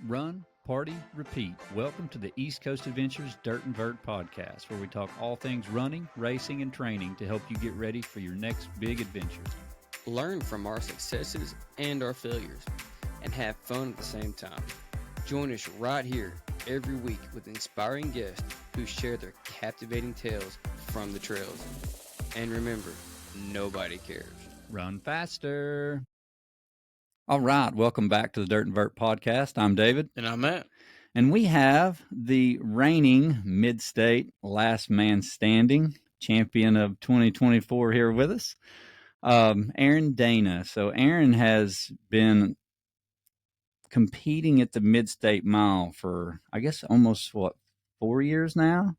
Run, party, repeat. Welcome to the East Coast Adventures Dirt and Vert podcast, where we talk all things running, racing, and training to help you get ready for your next big adventure. Learn from our successes and our failures, and have fun at the same time. Join us right here every week with inspiring guests who share their captivating tales from the trails. And remember, nobody cares. Run faster. All right, welcome back to the Dirt and Vert podcast. I'm David. And I'm Matt. And we have the reigning Midstate Last Man Standing champion of 2024 here with us, Aaron Dana. So Aaron has been competing at the Midstate Mile for, I guess, almost 4 years now.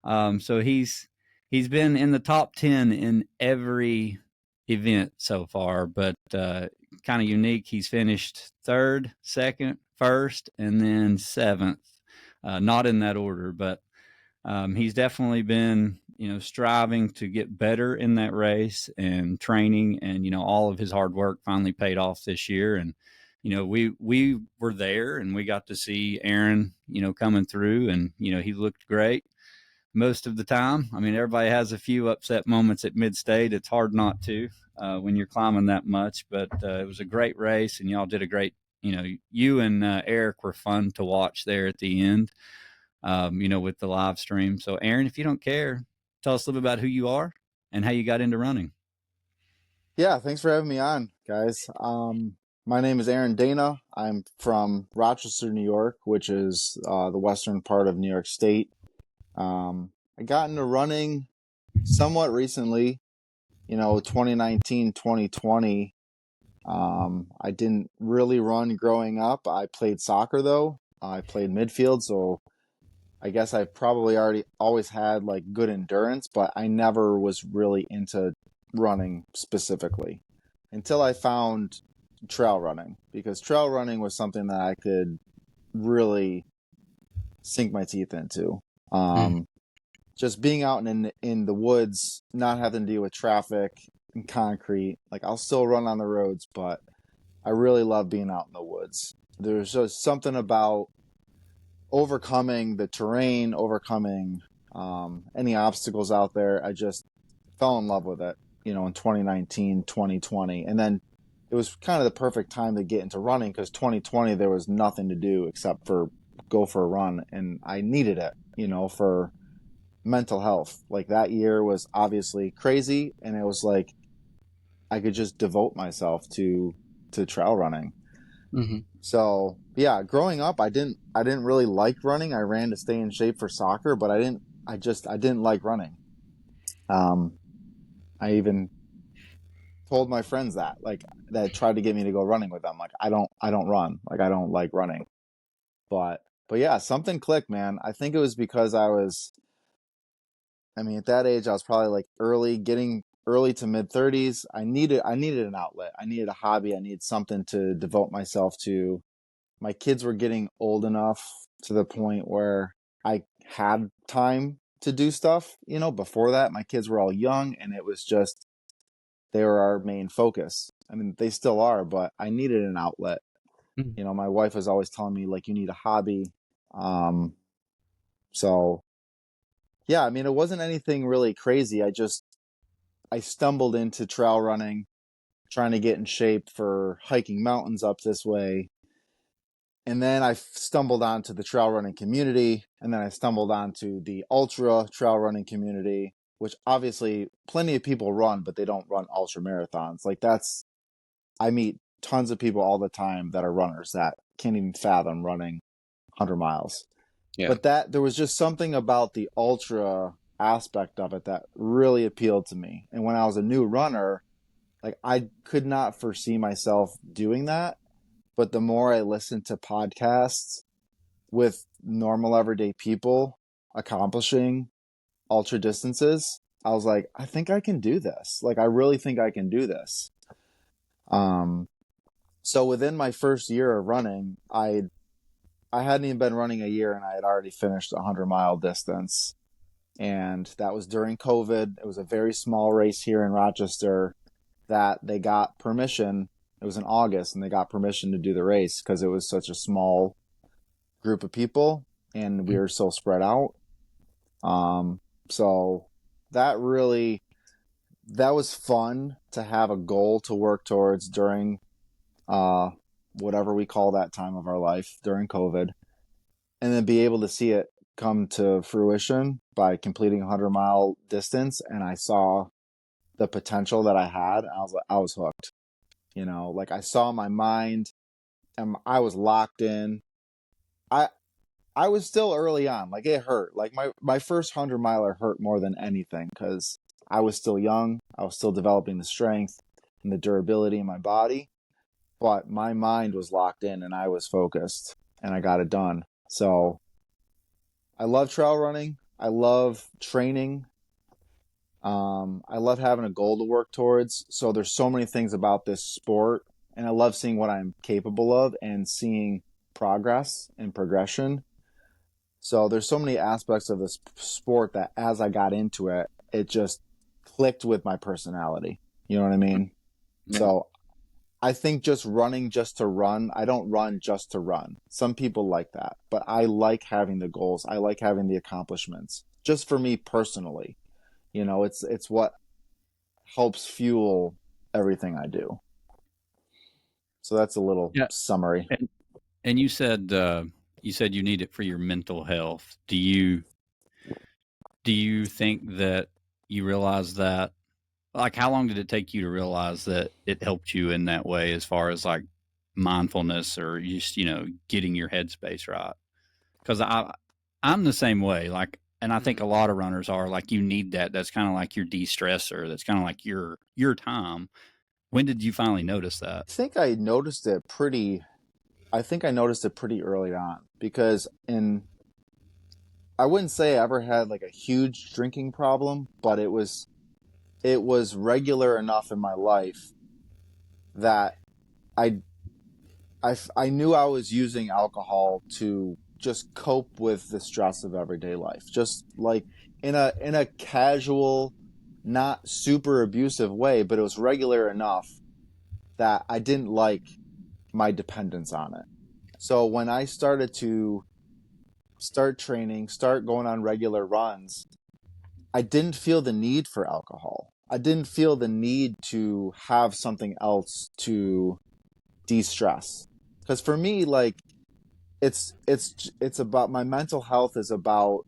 So he's been in the top 10 in every event so far, but kind of unique. He's finished third, second, first, and then seventh. Not in that order, but he's definitely been, striving to get better in that race and training, and all of his hard work finally paid off this year. And we were there, and we got to see Aaron, coming through, and he looked great most of the time. I mean, everybody has a few upset moments at Midstate. It's hard not to when you're climbing that much, but it was a great race, and y'all did a great, you and Eric were fun to watch there at the end, with the live stream. So Aaron, if you don't care, tell us a little bit about who you are and how you got into running. Yeah, thanks for having me on, guys. My name is Aaron Dana. I'm from Rochester, New York, which is the western part of New York State. I got into running somewhat recently, 2019, 2020. I didn't really run growing up. I played soccer though. I played midfield, so I guess I probably always had like good endurance, but I never was really into running specifically until I found trail running, because trail running was something that I could really sink my teeth into. Just being out in the woods, not having to deal with traffic and concrete. Like, I'll still run on the roads, but I really love being out in the woods. There's just something about overcoming the terrain, overcoming any obstacles out there. I just fell in love with it, in 2019, 2020. And then it was kind of the perfect time to get into running, because 2020, there was nothing to do except for go for a run. And I needed it, for mental health. Like, that year was obviously crazy, and it was like I could just devote myself to trail running. Mm-hmm. So yeah, growing up, I didn't really like running. I ran to stay in shape for soccer, but I didn't like running. I even told my friends that tried to get me to go running with them. Like, I don't run. Like, I don't like running. But yeah, something clicked, man. I think it was because at that age, I was probably like getting early to mid 30s. I needed an outlet. I needed a hobby. I needed something to devote myself to. My kids were getting old enough to the point where I had time to do stuff. Before that, my kids were all young, and it was just, they were our main focus. I mean, they still are, but I needed an outlet. Mm-hmm. My wife was always telling me, like, you need a hobby. So yeah, it wasn't anything really crazy. I stumbled into trail running, trying to get in shape for hiking mountains up this way. And then I stumbled onto the trail running community, and then I stumbled onto the ultra trail running community, which obviously plenty of people run, but they don't run ultra marathons. Like, I meet tons of people all the time that are runners that can't even fathom running 100 miles. Yeah. But there was just something about the ultra aspect of it that really appealed to me. And when I was a new runner, like, I could not foresee myself doing that. But the more I listened to podcasts with normal everyday people accomplishing ultra distances, I was like, I think I can do this. Like, I really think I can do this. So within my first year of running, I hadn't even been running a year, and I had already finished a 100-mile distance. And that was during COVID. It was a very small race here in Rochester that they got permission. It was in August, and they got permission to do the race because it was such a small group of people, and we were so spread out. So that was fun to have a goal to work towards during whatever we call that time of our life during COVID, and then be able to see it come to fruition by completing a 100-mile distance. And I saw the potential that I had. I was hooked. Like I saw my mind, and I was locked in. I was still early on. Like it hurt. Like my first 100-miler hurt more than anything because I was still young. I was still developing the strength and the durability in my body, but my mind was locked in and I was focused and I got it done. So I love trail running. I love training. I love having a goal to work towards. So there's so many things about this sport, and I love seeing what I'm capable of and seeing progress and progression. So there's so many aspects of this sport that as I got into it, it just clicked with my personality. You know what I mean? Yeah. So I think just running just to run, I don't run just to run. Some people like that, but I like having the goals. I like having the accomplishments. Just for me personally, it's what helps fuel everything I do. So that's a little summary. And you said you need it for your mental health. Do you think that you realize that? Like, how long did it take you to realize that it helped you in that way, as far as like mindfulness or just getting your headspace right? Because I'm the same way. Like, and I think a lot of runners are like, you need that. That's kind of like your de-stressor. That's kind of like your time. When did you finally notice that? I think I noticed it pretty early on, because I wouldn't say I ever had like a huge drinking problem, but it was regular enough in my life that I knew I was using alcohol to just cope with the stress of everyday life, just like in a casual, not super abusive way, but it was regular enough that I didn't like my dependence on it. So when I started to start training, start going on regular runs, I didn't feel the need for alcohol. I didn't feel the need to have something else to de-stress. Because for me, like, it's about, my mental health is about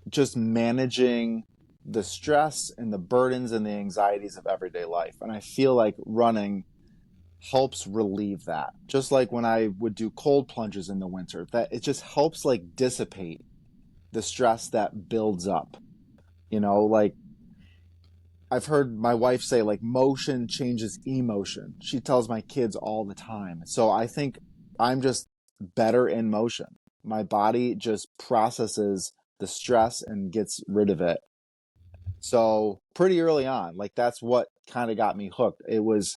just managing the stress and the burdens and the anxieties of everyday life. And I feel like running helps relieve that. Just like when I would do cold plunges in the winter, that it just helps like dissipate the stress that builds up. Like I've heard my wife say, like, motion changes emotion. She tells my kids all the time. So I think I'm just better in motion. My body just processes the stress and gets rid of it. So pretty early on, like, that's what kind of got me hooked. It was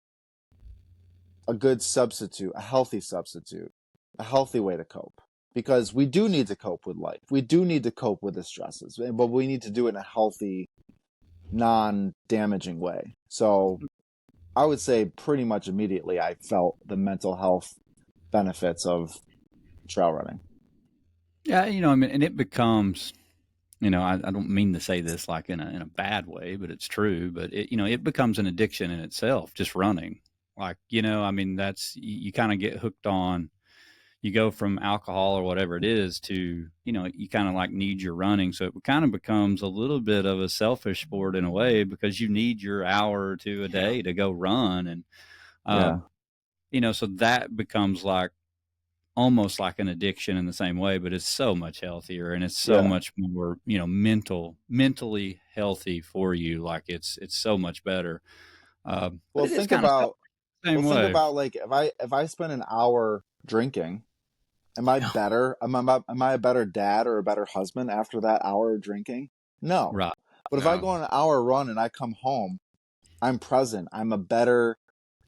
a good substitute, a healthy way to cope. Because we do need to cope with life. We do need to cope with the stresses, but we need to do it in a healthy, non-damaging way. So I would say pretty much immediately I felt the mental health benefits of trail running. Yeah, I mean, and it becomes, I don't mean to say this like in a bad way, but it's true. But it becomes an addiction in itself, just running. Like, I mean, that's, you kind of get hooked on. You go from alcohol or whatever it is to, you kind of like need your running. So it kind of becomes a little bit of a selfish sport in a way, because you need your hour or two a day to go run. And, so that becomes like almost like an addiction in the same way, but it's so much healthier and it's so much more, mentally healthy for you. Like it's so much better. Well, think about like, if I spend an hour drinking, am I better? Am I a better dad or a better husband after that hour of drinking? No. Right. But if I go on an hour run and I come home, I'm present. I'm better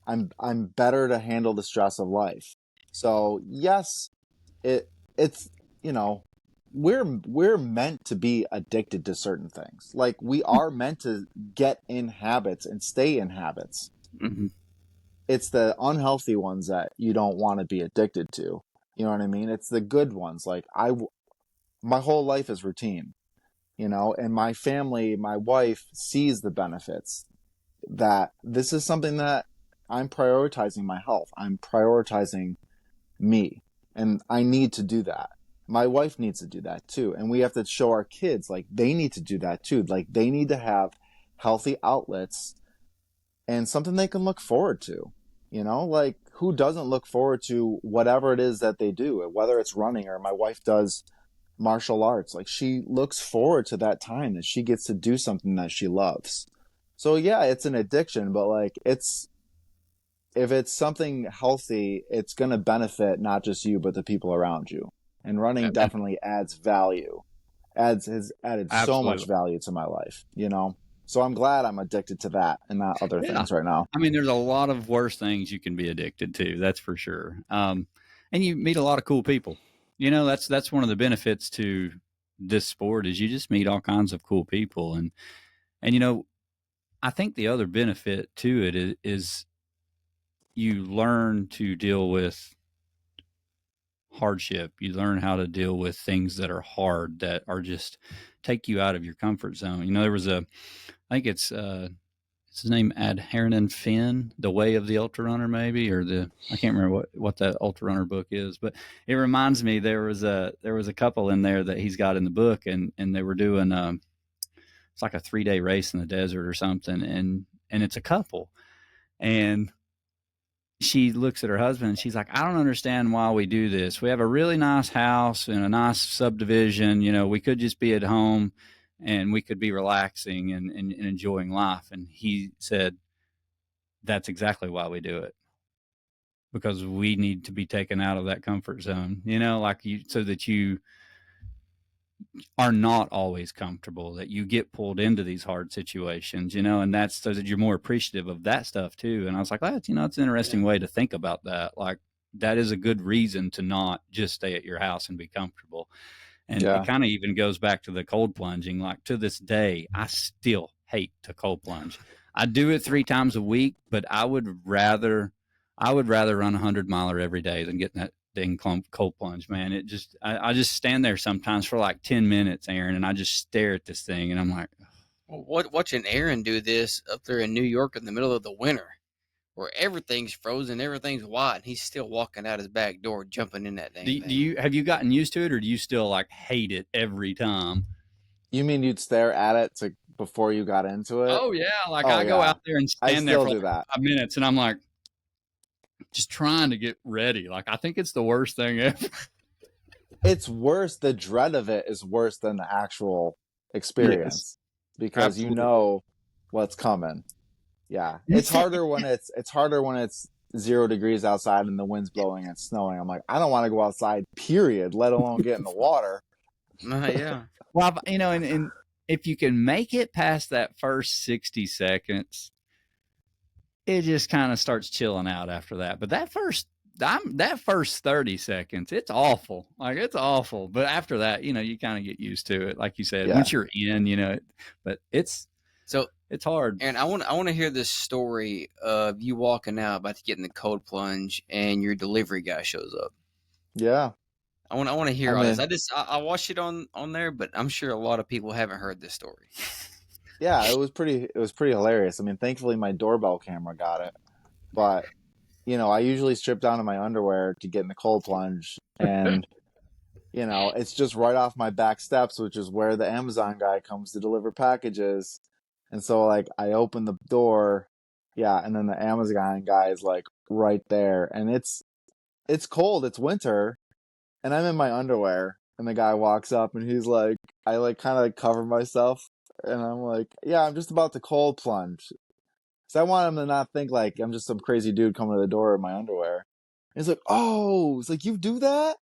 to handle the stress of life. So yes, it's we're meant to be addicted to certain things. Like, we are meant to get in habits and stay in habits. Mm-hmm. It's the unhealthy ones that you don't want to be addicted to. You know what I mean? It's the good ones. Like my whole life is routine, you know, and my family, my wife sees the benefits that this is something that I'm prioritizing my health. I'm prioritizing me, and I need to do that. My wife needs to do that too. And we have to show our kids like they need to do that too. Like they need to have healthy outlets and something they can look forward to. You know, like who doesn't look forward to whatever it is that they do, whether it's running or my wife does martial arts. Like she looks forward to that time that she gets to do something that she loves. So yeah, it's an addiction, but like it's if it's something healthy, it's going to benefit not just you but the people around you. And running And definitely adds value. Has added so much absolutely. value to my life, you know. So I'm glad I'm addicted to that and not other Yeah. things right now. I mean, there's a lot of worse things you can be addicted to. That's for sure. And you meet a lot of cool people. You know, that's one of the benefits to this sport is you just meet all kinds of cool people. And you know, I think the other benefit to it is you learn to deal with hardship. You learn how to deal with things that are hard, that are just take you out of your comfort zone. You know, there was I think it's his name, Adhernan Finn, The Way of the Ultra Runner, maybe, or I can't remember what that Ultra Runner book is, but it reminds me there was a couple in there that he's got in the book, and they were doing it's like a 3-day race in the desert or something, and it's a couple, and she looks at her husband and she's like, I don't understand why we do this. We have a really nice house and a nice subdivision. You know, we could just be at home and we could be relaxing and enjoying life. And he said, that's exactly why we do it, because we need to be taken out of that comfort zone, you know, like so that you are not always comfortable, that you get pulled into these hard situations, you know, and that's so that you're more appreciative of that stuff too. And I was like, that's, you know, it's an interesting way to think about that. Like that is a good reason to not just stay at your house and be comfortable. And it Yeah. kind of even goes back to the cold plunging. Like to this day, I still hate to cold plunge. I do it 3 times a week, but I would rather run 100-miler every day than get in that dang cold plunge, man. I just stand there sometimes for like 10 minutes, Aaron, and I just stare at this thing, and I'm like, Well, watching Aaron do this up there in New York in the middle of the winter, where everything's frozen, everything's white, and he's still walking out his back door, jumping in that dang do thing. you have you gotten used to it, or do you still like hate it every time? You mean you'd stare at it before you got into it? Oh yeah, like Oh I go yeah. out there and I stand there still for do like that. 5 minutes, and I'm like, just trying to get ready. Like I think it's the worst thing ever. It's worse. The dread of it is worse than the actual Yes, experience because you absolutely. know what's coming. Yeah. It's harder when it's 0 degrees outside and the wind's blowing and snowing. I'm like, I don't want to go outside, period, let alone get in the water. Yeah. Well, you know, and if you can make it past that first 60 seconds, it just kind of starts chilling out after that. But that first 30 seconds, it's awful. Like it's awful. But after that, you know, you kind of get used to it. Like you said, Yeah. once you're in, you know, but So, it's hard. Aaron, I want to hear this story of you walking out about to get in the cold plunge, and your delivery guy shows up. Yeah. I want to I hear all this. mean, I watched it on there, but I'm sure a lot of people haven't heard this story. yeah, it was pretty hilarious. I mean, thankfully my doorbell camera got it. But, you know, I usually strip down to my underwear to get in the cold plunge and you know, it's just right off my back steps, which is where the Amazon guy comes to deliver packages. And so like I open the door, yeah, and then the Amazon guy is like right there. And it's cold, it's winter, and I'm in my underwear, and the guy walks up and he's like I like kind of like cover myself and I'm like, yeah, I'm just about to cold plunge. So I want him to not think like I'm just some crazy dude coming to the door in my underwear. And he's like, oh, it's like you do that?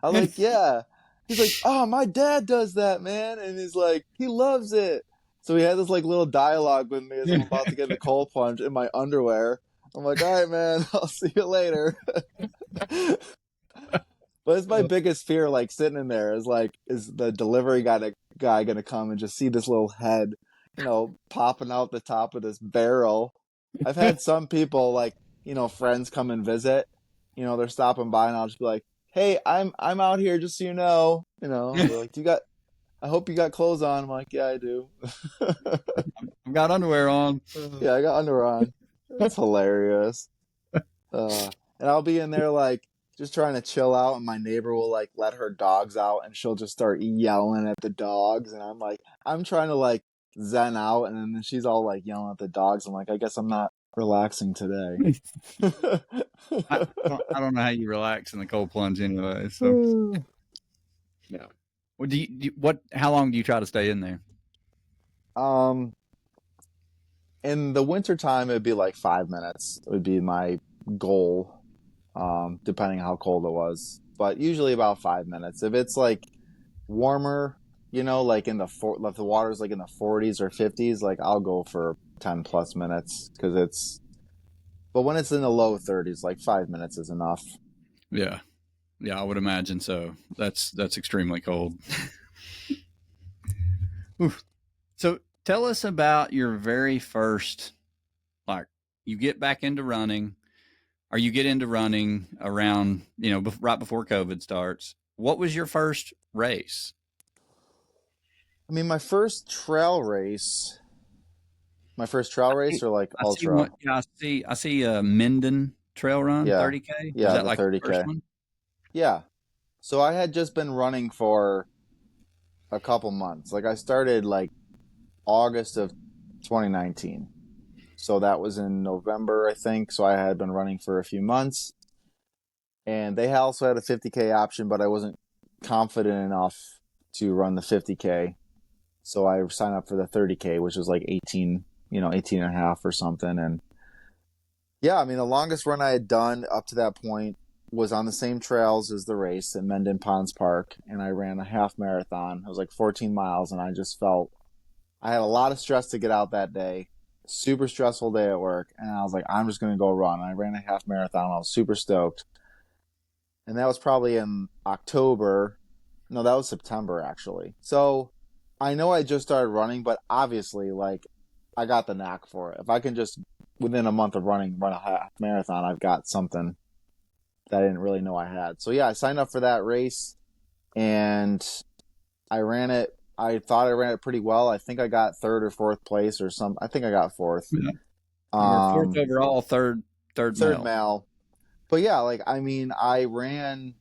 I'm like, yeah. He's like, oh, my dad does that, man. And he's like, he loves it. So we had this like little dialogue with me as I'm about to get in the cold plunge in my underwear. I'm like, all right, man, I'll see you later. But it's my biggest fear, like sitting in there, is like, is the delivery guy gonna come and just see this little head, you know, popping out the top of this barrel? I've had some people like, you know, friends come and visit, you know, they're stopping by and I'll just be like, hey, I'm out here just so you know. You know, they're like, I hope you got clothes on. I'm like, yeah, I do. I've got underwear on. Yeah, I got underwear on. It's hilarious. Uh, and I'll be in there like just trying to chill out, and my neighbor will like let her dogs out, and she'll just start yelling at the dogs, and I'm like, I'm trying to like zen out, and then she's all like yelling at the dogs. I'm like, I guess I'm not relaxing today. I don't know how you relax in the cold plunge anyway. So yeah. Well, how long do you try to stay in there? Um, in the wintertime, it'd be like 5 minutes. It would be my goal, depending on how cold it was. But usually about 5 minutes. If it's like warmer, you know, like if the water's like in the 40s or 50s, like I'll go for 10 plus minutes because but when it's in the low 30s, like 5 minutes is enough. Yeah. Yeah, I would imagine so. That's extremely cold. Oof. So tell us about your very first, like, you get back into running, or you get into running around, right before COVID starts. What was your first race? I mean, my first trail race or like I see ultra? one. Yeah, I see a Minden trail run, Yeah. 30K. Was Yeah, that the like the first 30K. one? Yeah. So I had just been running for a couple months. Like I started like August of 2019. So that was in November, I think. So I had been running for a few months. And they also had a 50K option, but I wasn't confident enough to run the 50K. So I signed up for the 30K, which was like 18, 18 and a half or something. And yeah, I mean, the longest run I had done up to that point was on the same trails as the race at Menden Ponds Park. And I ran a half marathon. It was like 14 miles. And I just felt I had a lot of stress to get out that day. Super stressful day at work. And I was like, I'm just going to go run. And I ran a half marathon. I was super stoked. And that was probably in October. No, that was September, actually. So I know I just started running, but obviously, like, I got the knack for it. If I can just, within a month of running, run a half marathon, I've got something that I didn't really know I had. So yeah, I signed up for that race and I ran it. I thought I ran it pretty well. I think I got third or fourth place or some. I think I got fourth. Yeah. You were fourth overall, third third male. male. But yeah, like I mean, I ran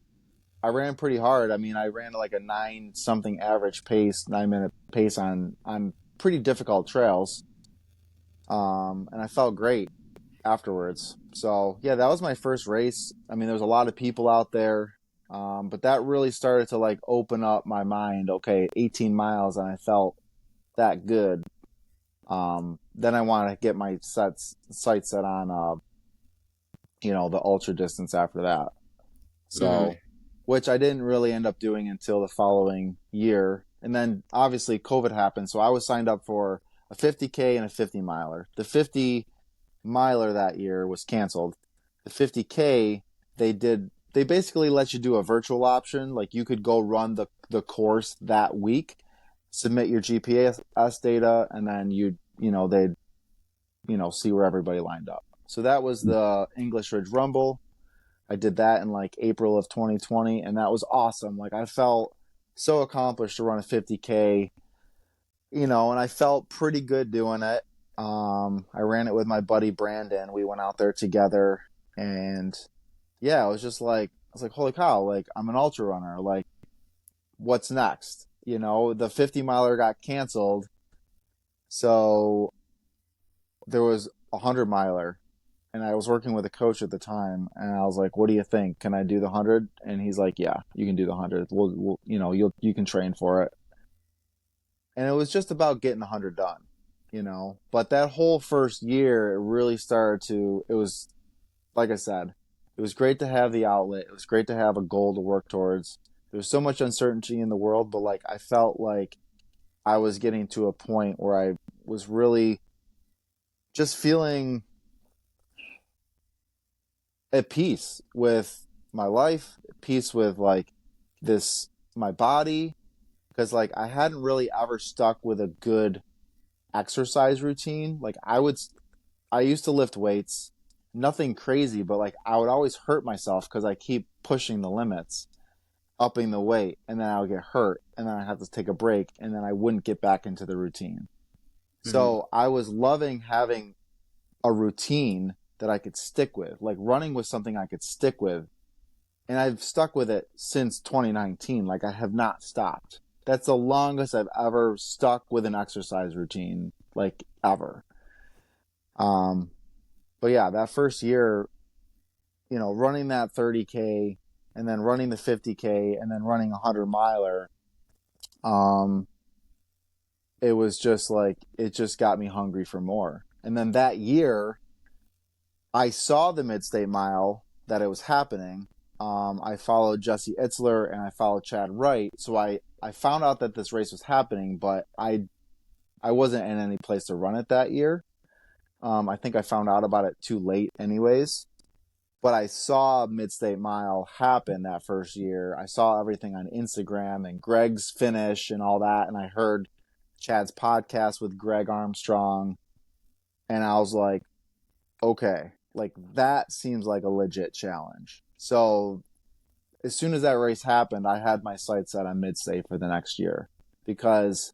pretty hard. I mean, I ran like a 9 something average pace, 9 minute pace on pretty difficult trails. And I felt great afterwards. So yeah, that was my first race. I mean, there was a lot of people out there. But that really started to like open up my mind. Okay, 18 miles and I felt that good. Then I wanted to get my sights set on, the ultra distance after that. So, which I didn't really end up doing until the following year. And then obviously COVID happened. So I was signed up for a 50K and a 50 miler. The 50 miler that year was canceled. The 50K, they basically let you do a virtual option. Like you could go run the course that week, submit your GPS data, and then they'd see where everybody lined up. So that was the English Ridge Rumble. I did that in like April of 2020, and that was awesome. Like I felt so accomplished to run a 50K, and I felt pretty good doing it. I ran it with my buddy Brandon. We went out there together, and yeah, I was like, holy cow! Like I'm an ultra runner. Like, what's next? The 50 miler got canceled, so there was a 100 miler. And I was working with a coach at the time, and I was like, "What do you think? Can I do the 100?" And he's like, "Yeah, you can do the 100. We'll you can train for it." And it was just about getting the 100 done. But that whole first year, it really started to. It was, like I said, it was great to have the outlet. It was great to have a goal to work towards. There's so much uncertainty in the world, but like I felt like I was getting to a point where I was really just feeling at peace with my life, at peace with like my body, because like I hadn't really ever stuck with a good exercise routine. Like I used to lift weights, nothing crazy, but like I would always hurt myself because I keep pushing the limits, upping the weight, and then I would get hurt, and then I have to take a break, and then I wouldn't get back into the routine. So I was loving having a routine that I could stick with. Like running was something I could stick with. And I've stuck with it since 2019. Like I have not stopped. That's the longest I've ever stuck with an exercise routine, like ever. But yeah, that first year, you know, running that 30K and then running the 50K and then running a 100-miler, it was just like, it just got me hungry for more. And then that year, I saw the Midstate Mile, that it was happening. I followed Jesse Itzler and I followed Chad Wright. So I found out that this race was happening, but I wasn't in any place to run it that year. I think I found out about it too late anyways. But I saw Midstate Mile happen that first year. I saw everything on Instagram and Greg's finish and all that. And I heard Chad's podcast with Greg Armstrong. And I was like, okay, like that seems like a legit challenge. So as soon as that race happened, I had my sights set on Midstate for the next year, because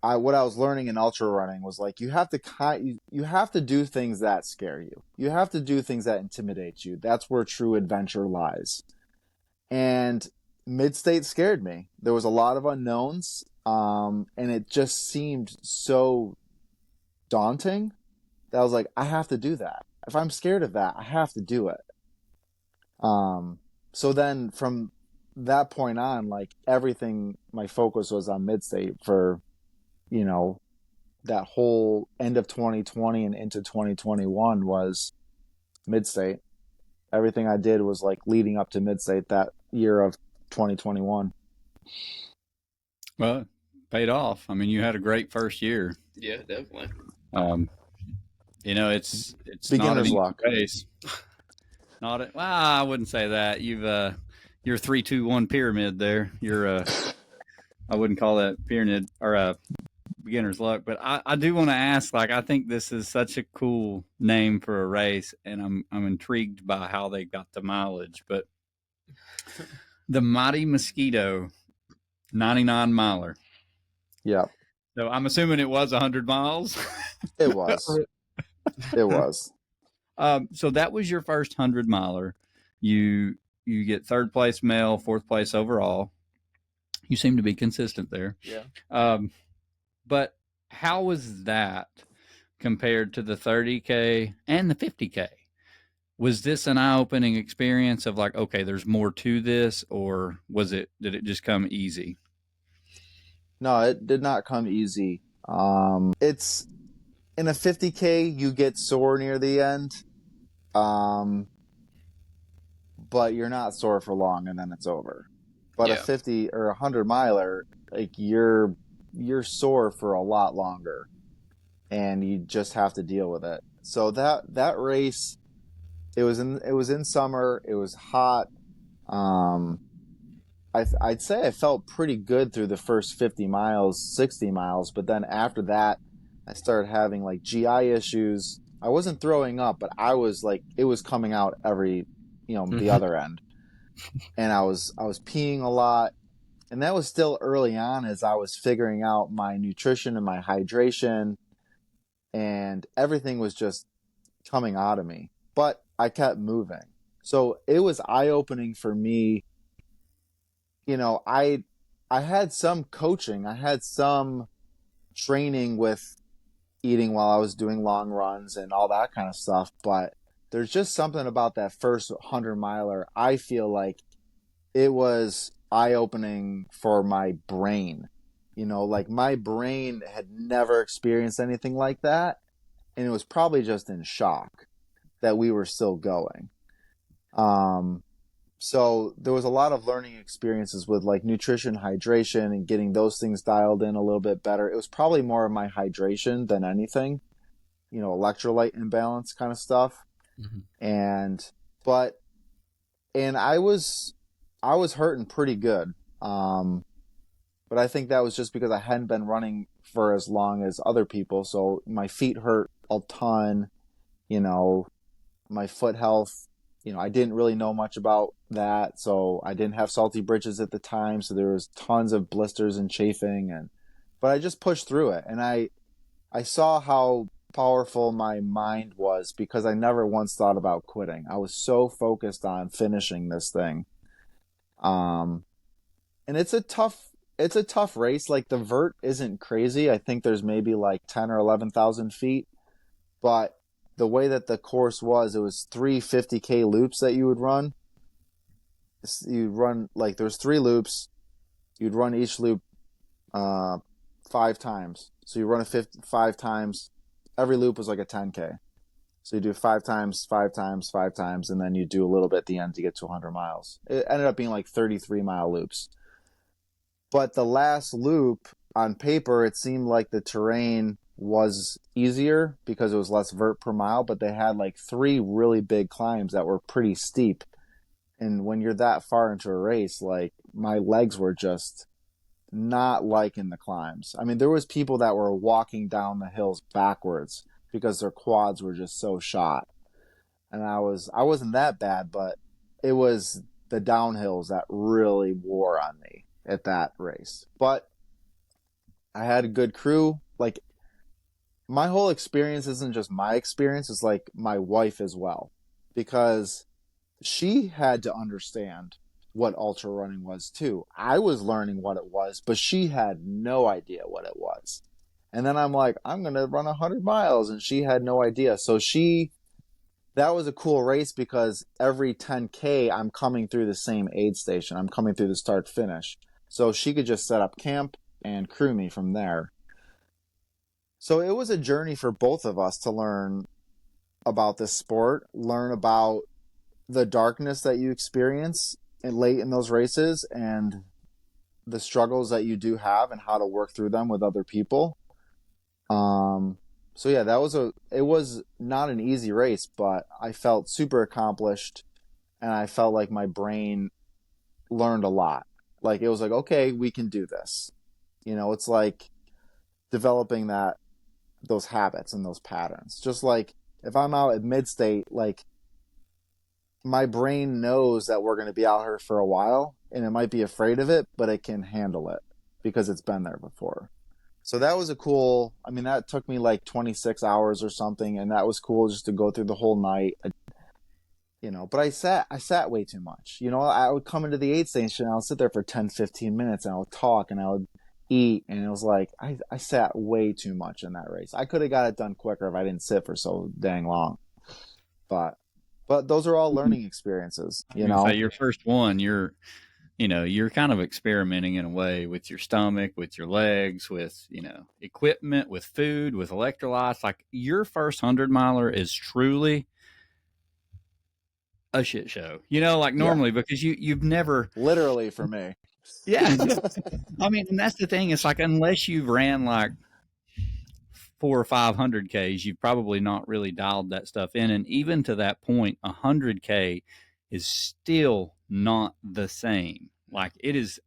what I was learning in ultra running was like, you have to do things that scare you. You have to do things that intimidate you. That's where true adventure lies. And Midstate scared me. There was a lot of unknowns, and it just seemed so daunting that I was like, I have to do that. If I'm scared of that, I have to do it. So then from that point on, like everything, my focus was on Midstate for, you know, that whole end of 2020 and into 2021 was Midstate. Everything I did was like leading up to Midstate that year of 2021. Well, paid off. I mean, you had a great first year. Yeah, definitely. You know, it's Beginner's not luck. Race. Well, I wouldn't say that. You're 3-2-1 pyramid there. I wouldn't call that pyramid or beginner's luck, but I do want to ask, like, I think this is such a cool name for a race, and I'm intrigued by how they got the mileage. But the Mighty Mosquito 99 miler. Yeah. So I'm assuming it was 100 miles. It was. It was. So that was your first 100-miler. You get third place male, fourth place overall. You seem to be consistent there. Yeah. But how was that compared to the 30K and the 50K? Was this an eye-opening experience of like, okay, there's more to this, or did it just come easy? No, it did not come easy. It's in a 50K, you get sore near the end. But you're not sore for long, and then it's over. But a 50 or 100-miler, like you're sore for a lot longer, and you just have to deal with it. So that race, it was in summer. It was hot. I'd say I felt pretty good through the first 50 miles, 60 miles, but then after that, I started having like GI issues. I wasn't throwing up, but I was like, it was coming out every, the other end. And I was peeing a lot. And that was still early on as I was figuring out my nutrition and my hydration, and everything was just coming out of me. But I kept moving. So it was eye-opening for me. I had some coaching. I had some training with eating while I was doing long runs and all that kind of stuff. But there's just something about that first 100-miler. I feel like it was eye-opening for my brain. Like my brain had never experienced anything like that. And it was probably just in shock that we were still going. So there was a lot of learning experiences with like nutrition, hydration, and getting those things dialed in a little bit better. It was probably more of my hydration than anything, electrolyte imbalance kind of stuff. Mm-hmm. And I was hurting pretty good. But I think that was just because I hadn't been running for as long as other people. So my feet hurt a ton. you know, my foot health, I didn't really know much about that. So I didn't have salty britches at the time. So there was tons of blisters and chafing but I just pushed through it. And I saw how powerful my mind was because I never once thought about quitting. I was so focused on finishing this thing. Um, and it's a tough race. Like the vert isn't crazy. I think there's maybe like 10 or 11,000 feet, but the way that the course was, it was 350K loops that you would run. You'd run like there's 3 loops. You'd run each loop 5 times. So you run 5 times. Every loop was like a 10K. So you do 5 times, 5 times, 5 times, and then you do a little bit at the end to get to 100 miles. It ended up being like 33-mile loops. But the last loop, on paper, it seemed like the terrain was easier because it was less vert per mile, but they had like 3 really big climbs that were pretty steep. And when you're that far into a race, like my legs were just not liking the climbs. I mean, there was people that were walking down the hills backwards because their quads were just so shot. And I wasn't that bad, but it was the downhills that really wore on me at that race. But I had a good crew. Like my whole experience isn't just my experience, it's like my wife as well. Because she had to understand what ultra running was too. I was learning what it was, but she had no idea what it was. And then I'm like, I'm going to run 100 miles. And she had no idea. So that was a cool race because every 10K, I'm coming through the same aid station. I'm coming through the start finish. So she could just set up camp and crew me from there. So it was a journey for both of us to learn about this sport, learn about the darkness that you experience late in those races and the struggles that you do have and how to work through them with other people. So yeah, it was not an easy race, but I felt super accomplished and I felt like my brain learned a lot. Like it was like, okay, we can do this. It's like developing those habits and those patterns. Just like if I'm out at Midstate, like my brain knows that we're going to be out here for a while and it might be afraid of it, but it can handle it because it's been there before. So that was that took me like 26 hours or something. And that was cool just to go through the whole night, but I sat way too much. I would come into the aid station and I would sit there for 10, 15 minutes and I would talk and I would eat. And it was like, I sat way too much in that race. I could have got it done quicker if I didn't sit for so dang long. But those are all learning experiences, So your first one, you're kind of experimenting in a way with your stomach, with your legs, with, equipment, with food, with electrolytes. Like your first 100-miler is truly a shit show, like normally because you've never literally for me. Yeah. I mean, and that's the thing. It's like, unless you've ran like 400 or 500 Ks, you've probably not really dialed that stuff in. And even to that point, 100K is still not the same. Like it is,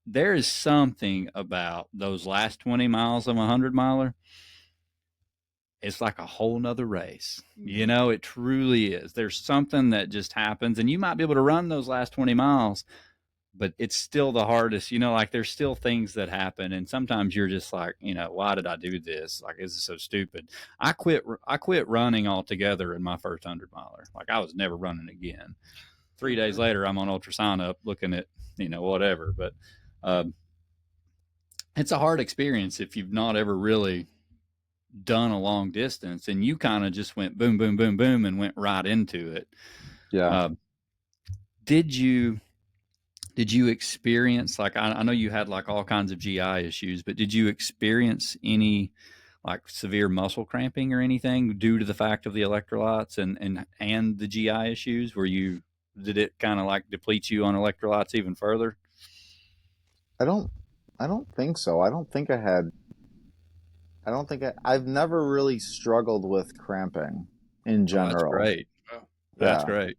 there is something about those last 20 miles of a 100-miler. It's like a whole nother race. It truly is. There's something that just happens and you might be able to run those last 20 miles, but it's still the hardest, like there's still things that happen. And sometimes you're just like, why did I do this? Like, this is so stupid. I quit running altogether in my first 100-miler. Like I was never running again. 3 days later, I'm on ultrasign up looking at, whatever. But it's a hard experience if you've not ever really done a long distance, and you kind of just went boom, boom, boom, boom, and went right into it. Yeah. Did you experience, like, I know you had like all kinds of GI issues, but did you experience any like severe muscle cramping or anything due to the fact of the electrolytes and the GI issues? Did it kind of like deplete you on electrolytes even further? I don't think so. I've never really struggled with cramping in general. That's great. That's great.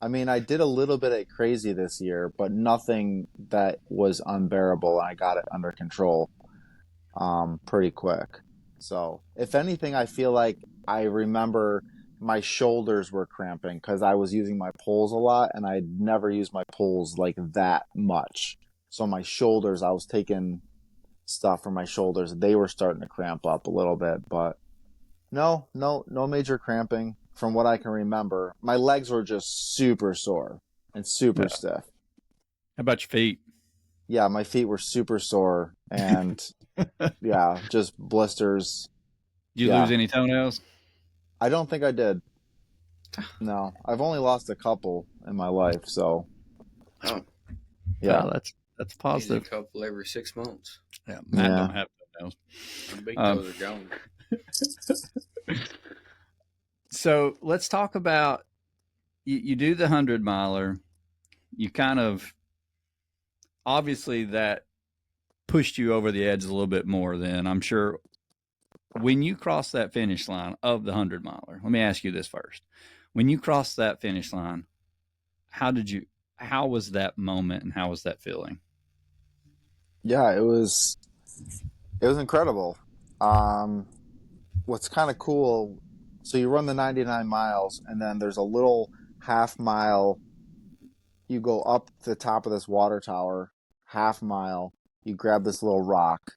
I mean, I did a little bit at crazy this year, but nothing that was unbearable. I got it under control pretty quick. So if anything, I feel like I remember my shoulders were cramping because I was using my poles a lot, and I'd never used my poles like that much. So my shoulders, I was taking stuff from my shoulders. They were starting to cramp up a little bit, but no major cramping from what I can remember. My legs were just super sore and super Yeah. stiff. How about your feet? Yeah, my feet were super sore and yeah, just blisters. Did you lose Yeah, any toenails? I don't think I did. No, I've only lost a couple in my life, so Oh, yeah, Oh, that's usually a positive. couple every 6 months. Yeah, Matt yeah. don't have toenails. The big Um, toes are gone. So let's talk about you do the 100 miler. You kind of obviously that pushed you over the edge a little bit more than I'm sure when you cross that finish line of the 100 miler. Let me ask you this first. When you crossed that finish line, how was that moment and how was that feeling? Yeah, it was incredible. Um, what's kind of cool, so you run the 99 miles, and then there's a little half mile. You go up to the top of this water tower, half mile. You grab this little rock,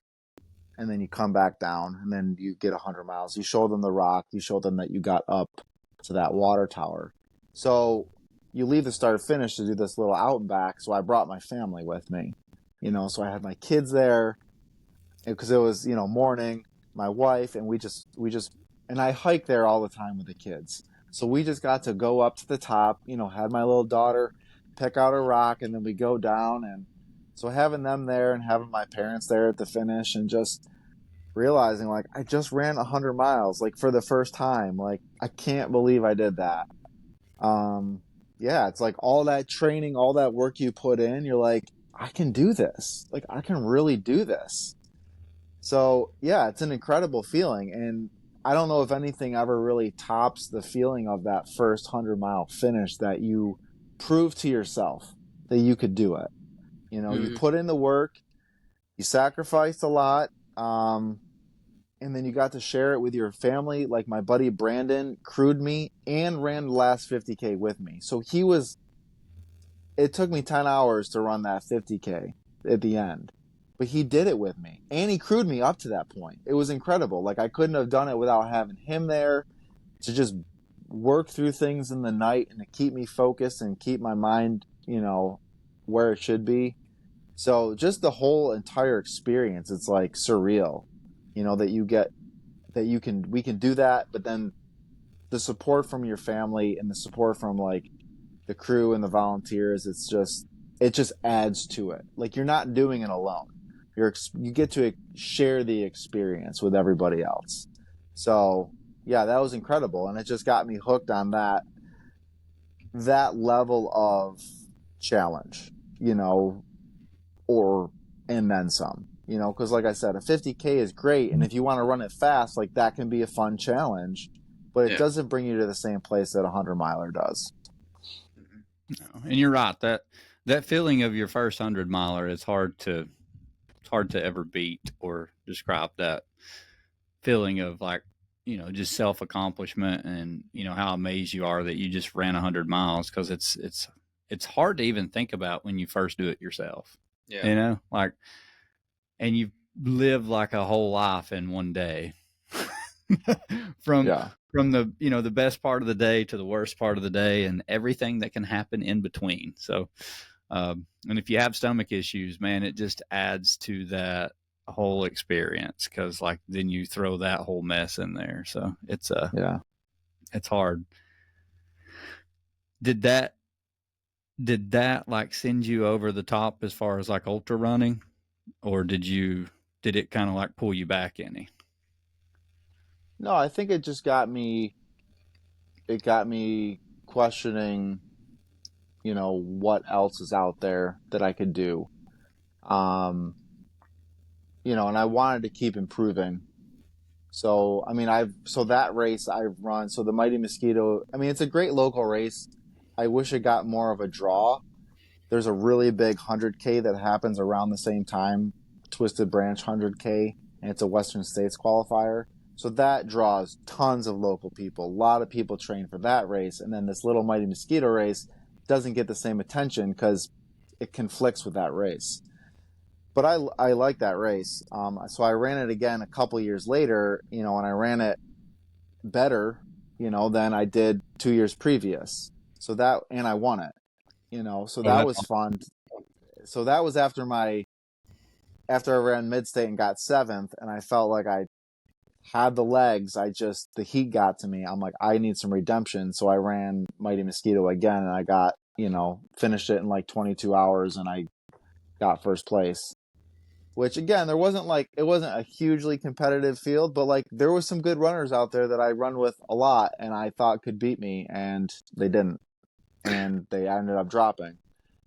and then you come back down, and then you get 100 miles. You show them the rock. You show them that you got up to that water tower. So you leave the start finish to do this little out and back. So I brought my family with me, so I had my kids there because it was, morning, my wife, and and I hike there all the time with the kids. So we just got to go up to the top, had my little daughter pick out a rock, and then we go down. And so having them there and having my parents there at the finish and just realizing like I just ran 100 miles like for the first time. Like I can't believe I did that. Yeah, it's like all that training, all that work you put in, you're like, I can do this. Like I can really do this. So yeah, it's an incredible feeling. And I don't know if anything ever really tops the feeling of that first 100-mile finish that you prove to yourself that you could do it. You Mhm. put in the work, you sacrificed a lot, and then you got to share it with your family. Like my buddy Brandon crewed me and ran the last 50K with me. So it took me 10 hours to run that 50K at the end, but he did it with me and he crewed me up to that point. It was incredible. Like I couldn't have done it without having him there to just work through things in the night and to keep me focused and keep my mind, where it should be. So just the whole entire experience, it's like surreal, that we can do that, but then the support from your family and the support from like the crew and the volunteers, it just adds to it. Like you're not doing it alone. You get to share the experience with everybody else. So yeah, that was incredible. And it just got me hooked on that level of challenge, and then some, because like I said, a 50K is great. And if you want to run it fast, like that can be a fun challenge, but it Yeah. doesn't bring you to the same place that a 100-miler does. No. And you're right that feeling of your first 100 miler is hard to ever beat or describe that feeling of like just self accomplishment and how amazed you are that you just ran 100 miles because it's hard to even think about when you first do it yourself. Yeah. Like, and you live like a whole life in one day from Yeah. from the the best part of the day to the worst part of the day and everything that can happen in between. So and if you have stomach issues, man, it just adds to that whole experience because like then you throw that whole mess in there. So Yeah. it's hard. Did that like send you over the top as far as like ultra running, or did it kind of like pull you back any? No, I think it got me questioning, what else is out there that I could do. Um, and I wanted to keep improving. So, I mean, so that race I've run, so the Mighty Mosquito, I mean, it's a great local race. I wish it got more of a draw. There's a really big 100K that happens around the same time, Twisted Branch 100K, and it's a Western States qualifier. So that draws tons of local people. A lot of people train for that race. And then this Little Mighty Mosquito race doesn't get the same attention because it conflicts with that race. But I like that race. So I ran it again a couple years later, and I ran it better, than I did 2 years previous. And I won it, so Oh, that that's was fun. So that was after I ran Midstate and got seventh, and I felt like I had the legs. The heat got to me. I'm like, I need some redemption. So I ran Mighty Mosquito again, and I got, finished it in like 22 hours, and I got first place. Which again, it wasn't a hugely competitive field, but like there was some good runners out there that I run with a lot and I thought could beat me, and they didn't. And they ended up dropping.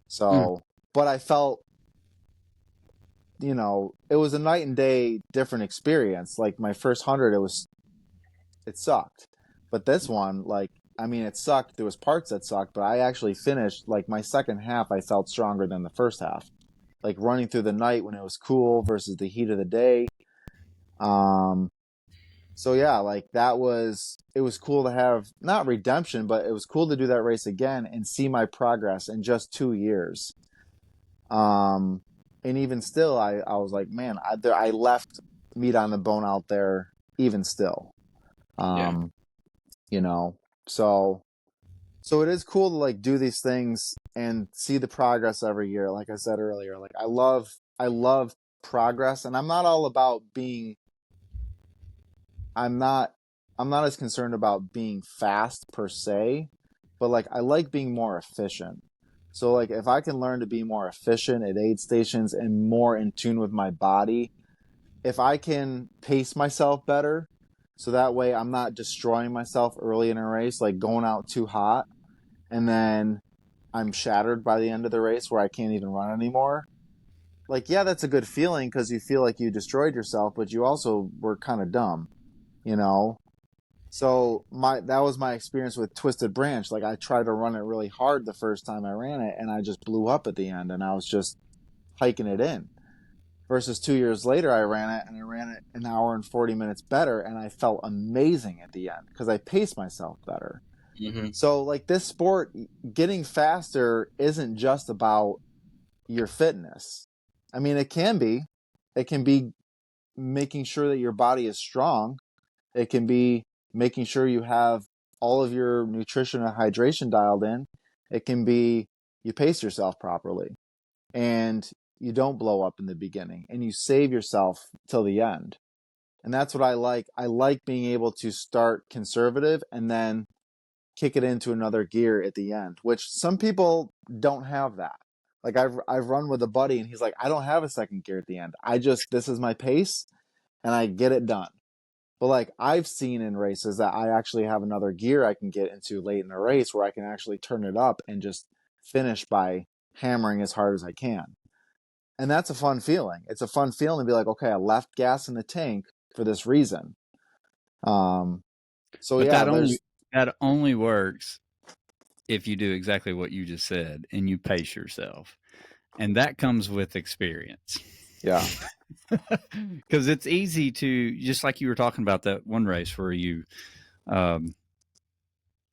So, but I felt, it was a night and day different experience. Like my first 100, it sucked. But this one, it sucked. There was parts that sucked, but I actually finished, like my second half, I felt stronger than the first half. Like running through the night when it was cool versus the heat of the day. So yeah, like it was cool to have, not redemption, but it was cool to do that race again and see my progress in just 2 years. And even still, I was like, man, I left meat on the bone out there even still. So it is cool to like do these things and see the progress every year. Like I said earlier, like I love progress, and I'm not all about being. I'm not as concerned about being fast per se, but like I like being more efficient. So like if I can learn to be more efficient at aid stations and more in tune with my body, if I can pace myself better, so that way I'm not destroying myself early in a race, like going out too hot, and then I'm shattered by the end of the race where I can't even run anymore. Like, yeah, that's a good feeling because you feel like you destroyed yourself, but you also were kind of dumb, you know? So that was my experience with Twisted Branch. Like I tried to run it really hard the first time I ran it, and I just blew up at the end, and I was just hiking it in. Versus 2 years later, I ran it, and I ran it an hour and 40 minutes better, and I felt amazing at the end because I paced myself better. Mm-hmm. So like this sport, getting faster isn't just about your fitness. I mean, it can be making sure that your body is strong. It can be making sure you have all of your nutrition and hydration dialed in. It can be you pace yourself properly and you don't blow up in the beginning and you save yourself till the end. And that's what I like. I like being able to start conservative and then kick it into another gear at the end, which some people don't have that. Like I've run with a buddy and he's like, I don't have a second gear at the end. This is my pace and I get it done. But like I've seen in races that I actually have another gear I can get into late in the race where I can actually turn it up and just finish by hammering as hard as I can. And that's a fun feeling. It's a fun feeling to be like, okay, I left gas in the tank for this reason. So but yeah, that only works if you do exactly what you just said and you pace yourself. And that comes with experience. Yeah. Because it's easy to, just like you were talking about that one race where you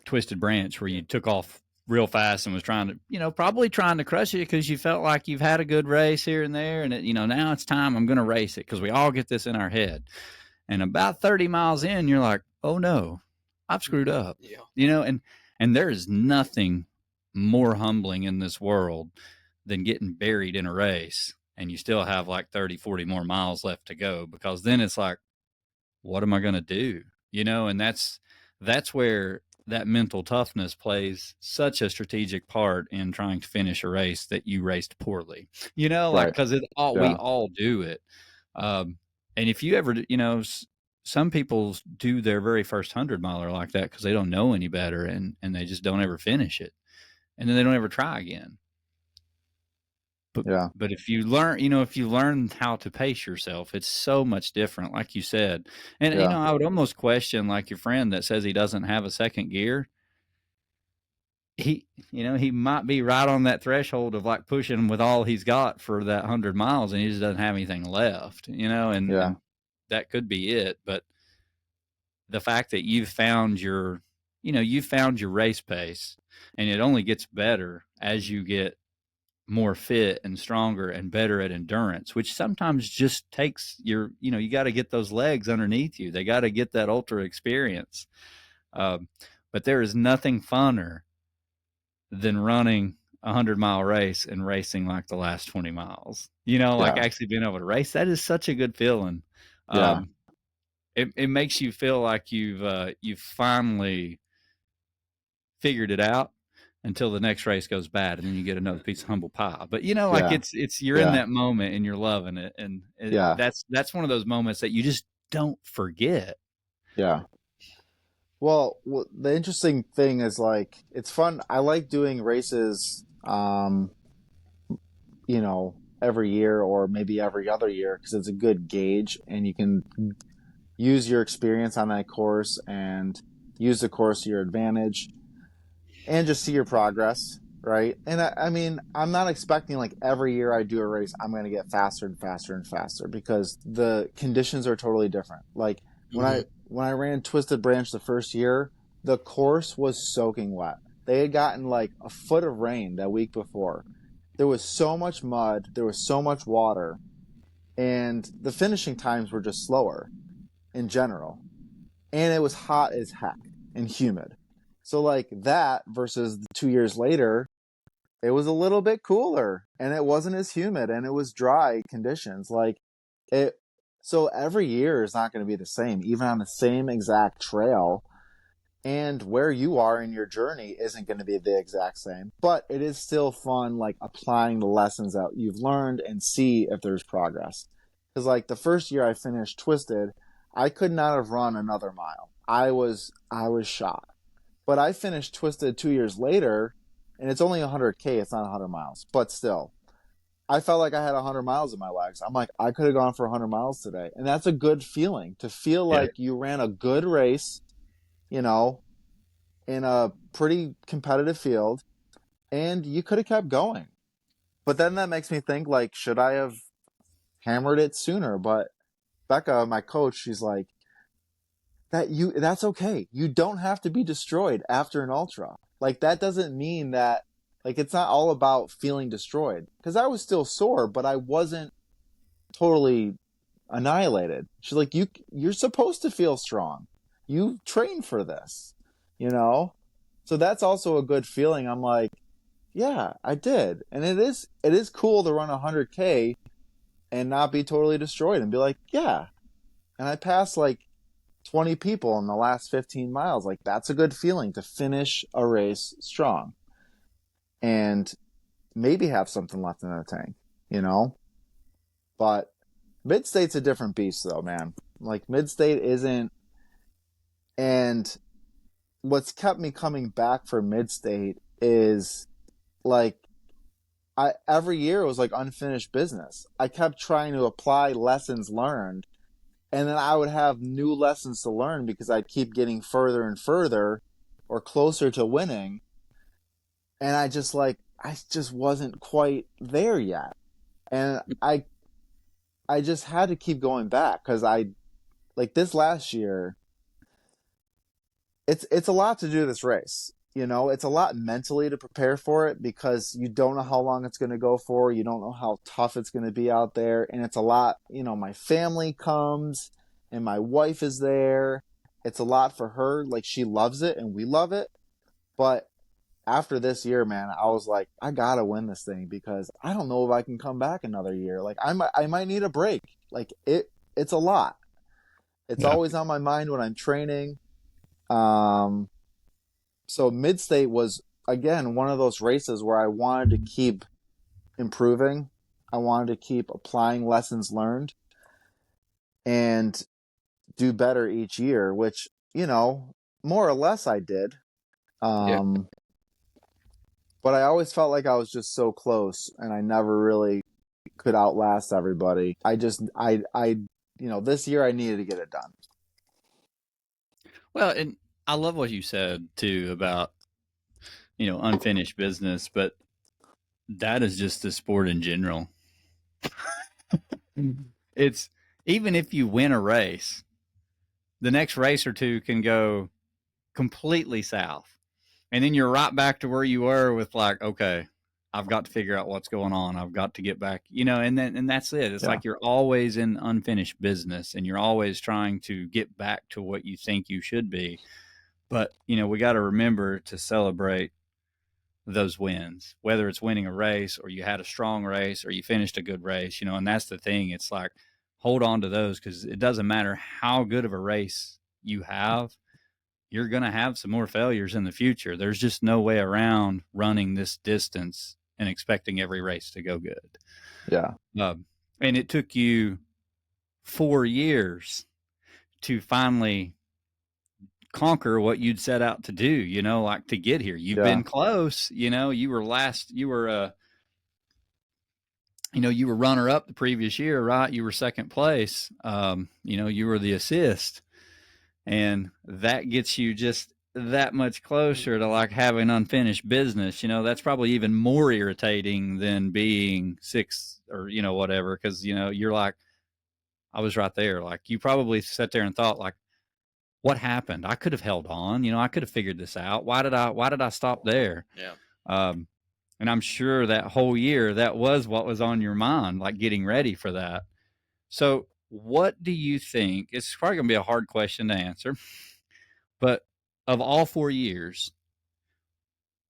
Twisted Branch, where you took off real fast and was trying to, probably trying to crush it because you felt like you've had a good race here and there. And, now it's time, I'm going to race it, because we all get this in our head. And about 30 miles in, you're like, oh no, I've screwed up. Yeah. And there is nothing more humbling in this world than getting buried in a race and you still have like 30, 40 more miles left to go, because then it's like, what am I going to do? And that's where that mental toughness plays such a strategic part in trying to finish a race that you raced poorly, Right. because we all do it. And if you ever, some people do their very first 100-miler like that because they don't know any better, and they just don't ever finish it. And then they don't ever try again. But if you learn how to pace yourself, it's so much different, like you said. And, I would almost question, like your friend that says he doesn't have a second gear. He might be right on that threshold of like pushing with all he's got for that 100 miles, and he just doesn't have anything left, and that could be it. But the fact that you've found your race pace, and it only gets better as you get more fit and stronger and better at endurance, which sometimes just takes you got to get those legs underneath you. They got to get that ultra experience. Um, but there is nothing funner than running 100-mile race and racing like the last 20 miles, like Yeah. actually being able to race. That is such a good feeling. Yeah. It makes you feel like you've finally figured it out until the next race goes bad, and then you get another piece of humble pie. But like Yeah. it's you're in Yeah. that moment and you're loving it, and Yeah. that's one of those moments that you just don't forget. Yeah. Well, the interesting thing is like it's fun. I like doing races, every year or maybe every other year because it's a good gauge and you can use your experience on that course and use the course to your advantage and just see your progress, right? And I mean, I'm not expecting like every year I do a race, I'm going to get faster and faster and faster because the conditions are totally different. Like Mm-hmm. when I ran Twisted Branch the first year, the course was soaking wet. They had gotten like a foot of rain that week before. There was so much mud, there was so much water, and the finishing times were just slower in general. And it was hot as heck and humid. So like that versus the 2 years later, it was a little bit cooler and it wasn't as humid and it was dry conditions. Like it, so every year is not going to be the same, even on the same exact trail. And where you are in your journey isn't going to be the exact same, but it is still fun, like applying the lessons that you've learned and see if there's progress. Because like the first year I finished Twisted, I could not have run another mile. I was shot. But I finished Twisted 2 years later, and it's only 100K. It's not 100 miles, but still, I felt like I had 100 miles in my legs. I'm like, I could have gone for 100 miles today, and that's a good feeling to feel Yeah. like you ran a good race, you know, in a pretty competitive field, and you could have kept going. But then that makes me think, like, should I have hammered it sooner? But Becca, my coach, she's like, that's okay. You don't have to be destroyed after an ultra. Like that doesn't mean that like it's not all about feeling destroyed. Because I was still sore, but I wasn't totally annihilated. She's like, you're supposed to feel strong. You train for this, you know? So that's also a good feeling. I'm like, yeah, I did. And it is cool to run 100K and not be totally destroyed and be like, yeah. And I passed like 20 people in the last 15 miles. Like that's a good feeling to finish a race strong and maybe have something left in the tank, you know? But Midstate's a different beast though, man. Like Midstate isn't, and what's kept me coming back for Midstate is like I every year it was like unfinished business. I kept trying to apply lessons learned, and then I would have new lessons to learn because I'd keep getting further and further or closer to winning. And I just wasn't quite there yet. And I just had to keep going back because I like this last year, it's a lot to do this race. You know, it's a lot mentally to prepare for it because you don't know how long it's going to go for. You don't know how tough it's going to be out there. And it's a lot, my family comes and my wife is there. It's a lot for her. Like she loves it and we love it. But after this year, man, I was like, I got to win this thing because I don't know if I can come back another year. Like I might need a break. Like it's a lot. It's Yeah. always on my mind when I'm training. So Midstate was again one of those races where I wanted to keep improving. I wanted to keep applying lessons learned and do better each year, which, more or less I did. Yeah. But I always felt like I was just so close and I never really could outlast everybody. This year I needed to get it done. Well, and I love what you said too about unfinished business, but that is just the sport in general. It's even if you win a race, the next race or two can go completely south. And then you're right back to where you were with like, okay, I've got to figure out what's going on. I've got to get back, and that's it. It's like you're always in unfinished business and you're always trying to get back to what you think you should be. But, we got to remember to celebrate those wins, whether it's winning a race or you had a strong race or you finished a good race, and that's the thing. It's like, hold on to those, because it doesn't matter how good of a race you have, you're going to have some more failures in the future. There's just no way around running this distance and expecting every race to go good. Yeah. And it took you 4 years to finally conquer what you'd set out to do, like to get here. You've been close, you were runner up the previous year, right? You were second place. You were the assist, and that gets you just that much closer to like having unfinished business. That's probably even more irritating than being sixth or, whatever. Cause you're like, I was right there. Like you probably sat there and thought like, what happened? I could have held on, I could have figured this out. Why did I stop there? Yeah. And I'm sure that whole year that was what was on your mind, like getting ready for that. So what do you think? It's probably going to be a hard question to answer, but of all 4 years,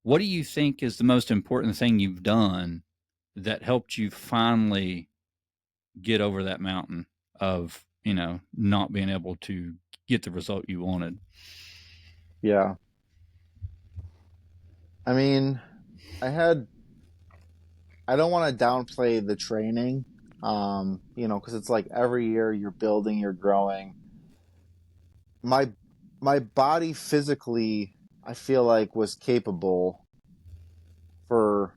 what do you think is the most important thing you've done that helped you finally get over that mountain of, not being able to get the result you wanted? Yeah. I mean, I don't want to downplay the training, because it's like every year you're building, you're growing. My body physically, I feel like, was capable for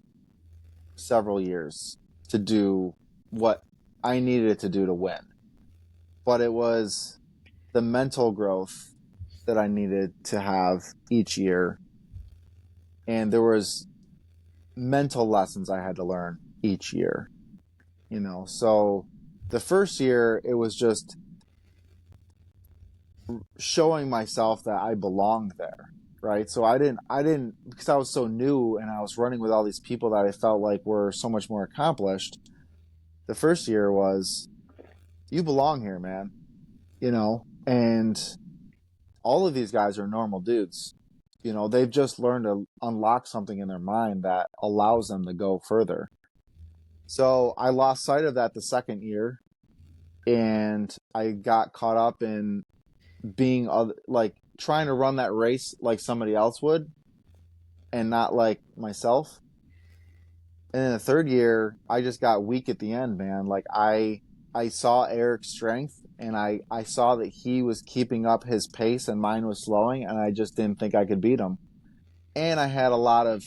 several years to do what I needed it to do to win. But it was the mental growth that I needed to have each year. And there was mental lessons I had to learn each year. So the first year it was just showing myself that I belonged there, right? So I didn't because I was so new and I was running with all these people that I felt like were so much more accomplished. The first year was, you belong here, man, and all of these guys are normal dudes. They've just learned to unlock something in their mind that allows them to go further. So I lost sight of that the second year, and I got caught up in being like trying to run that race like somebody else would and not like myself. And then the third year, I just got weak at the end, man. Like I saw Eric's strength, and I saw that he was keeping up his pace and mine was slowing, and I just didn't think I could beat him. And I had a lot of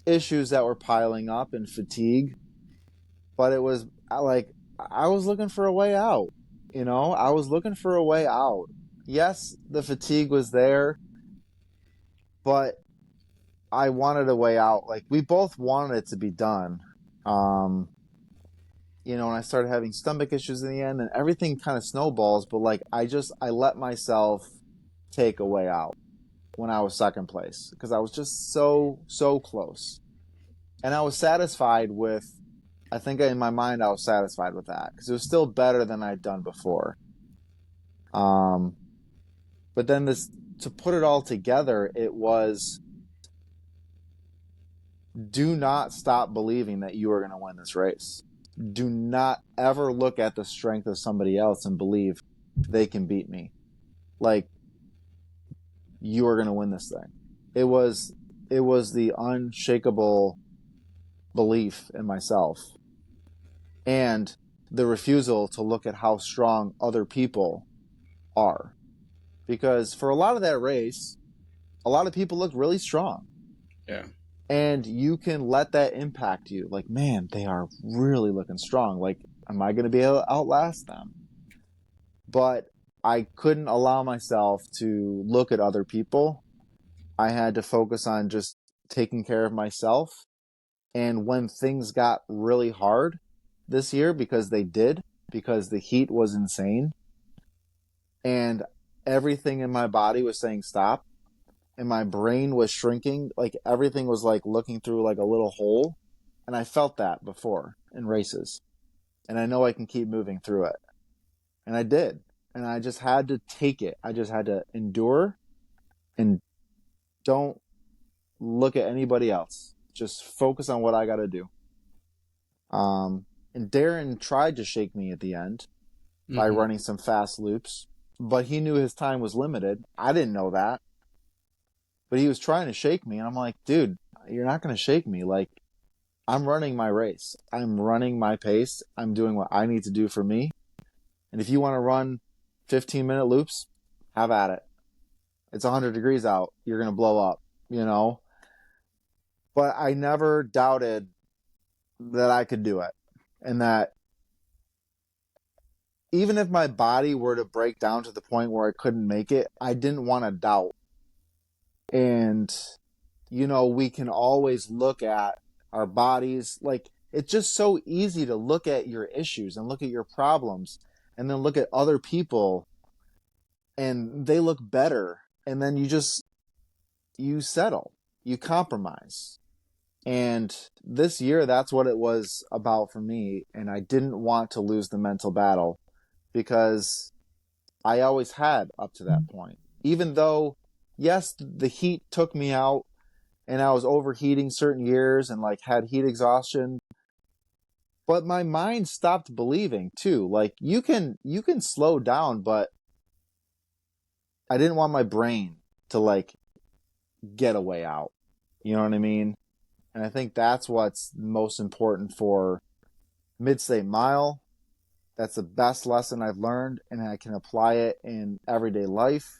issues that were piling up and fatigue, but it was like I was looking for a way out. I was looking for a way out. Yes, the fatigue was there, but I wanted a way out. Like we both wanted it to be done. And I started having stomach issues in the end, and everything kind of snowballs. But like I let myself take a way out when I was second place, because I was just so close, and I was satisfied with. I think in my mind I was satisfied with that because it was still better than I'd done before. But then to put it all together, it was, do not stop believing that you are going to win this race. Do not ever look at the strength of somebody else and believe they can beat me. Like, you are going to win this thing. It was the unshakable belief in myself, and the refusal to look at how strong other people are. Because for a lot of that race, a lot of people look really strong. Yeah. And you can let that impact you. Like, man, they are really looking strong. Like, am I going to be able to outlast them? But I couldn't allow myself to look at other people. I had to focus on just taking care of myself. And when things got really hard this year, because the heat was insane, and everything in my body was saying stop, and my brain was shrinking. Like everything was like looking through like a little hole. And I felt that before in races. And I know I can keep moving through it. And I did. And I just had to take it. I just had to endure and don't look at anybody else. Just focus on what I got to do. And Darren tried to shake me at the end by running some fast loops, but he knew his time was limited. I didn't know that. But he was trying to shake me. And I'm like, dude, you're not going to shake me. Like, I'm running my race. I'm running my pace. I'm doing what I need to do for me. And if you want to run 15-minute loops, have at it. It's 100 degrees out. You're going to blow up, you know? But I never doubted that I could do it. And that even if my body were to break down to the point where I couldn't make it, I didn't want to doubt. And, you know, we can always look at our bodies. Like, it's just so easy to look at your issues and look at your problems and then look at other people and they look better. And then you settle, you compromise. And this year, that's what it was about for me. And I didn't want to lose the mental battle because I always had up to that point. Even though, yes, the heat took me out and I was overheating certain years and like had heat exhaustion, but my mind stopped believing too. Like you can slow down, but I didn't want my brain to like get a way out. You know what I mean? And I think that's what's most important for Midstate Mile. That's the best lesson I've learned, and I can apply it in everyday life.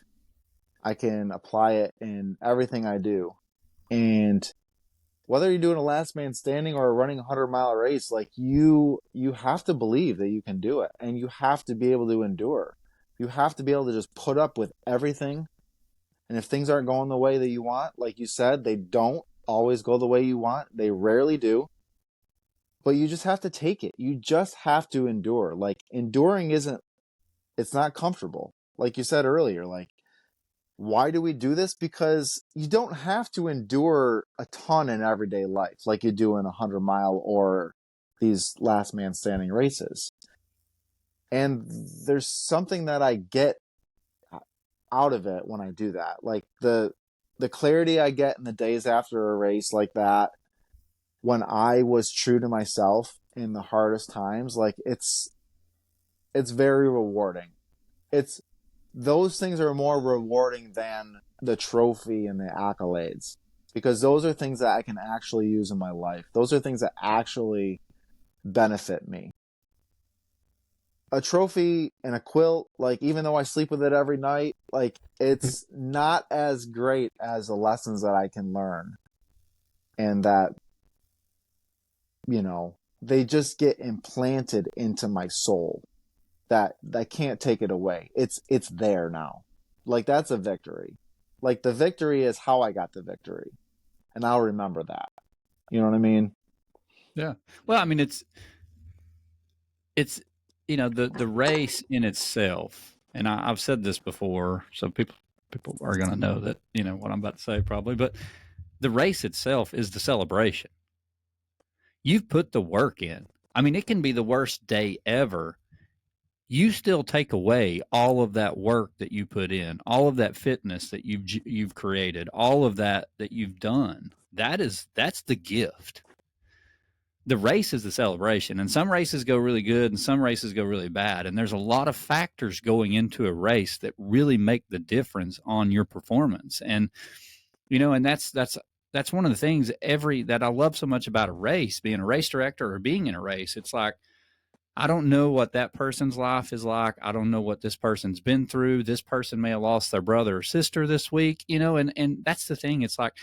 I can apply it in everything I do. And whether you're doing a last man standing or running a 100-mile race, like you have to believe that you can do it, and you have to be able to endure. You have to be able to just put up with everything. And if things aren't going the way that you want, like you said, they don't always go the way you want. They rarely do. But you just have to take it. You just have to endure. Like, enduring it's not comfortable. Like you said earlier, like, why do we do this? Because you don't have to endure a ton in everyday life like you do in a 100-mile or these last man standing races. And there's something that I get out of it when I do that. Like the clarity I get in the days after a race like that, when I was true to myself in the hardest times, like it's very rewarding. Those things are more rewarding than the trophy and the accolades, because those are things that I can actually use in my life. Those are things that actually benefit me. A trophy and a quilt, like, even though I sleep with it every night, like, it's not as great as the lessons that I can learn. And that, you know, they just get implanted into my soul. That I can't take it away. It's there now. Like, that's a victory. Like, the victory is how I got the victory. And I'll remember that. You know what I mean? Yeah. Well, I mean, it's you know, the race in itself, and I've said this before, so people are going to know that, you know, what I'm about to say probably, but the race itself is the celebration. You've put the work in. I mean, it can be the worst day ever. You still take away all of that work that you put in, all of that fitness that you've created, all of that you've done. That's the gift. The race is the celebration, and some races go really good and some races go really bad. And there's a lot of factors going into a race that really make the difference on your performance. And, you know, and that's one of the things that I love so much about a race, being a race director or being in a race. It's like, I don't know what that person's life is like. I don't know what this person's been through. This person may have lost their brother or sister this week, you know, and that's the thing. It's like,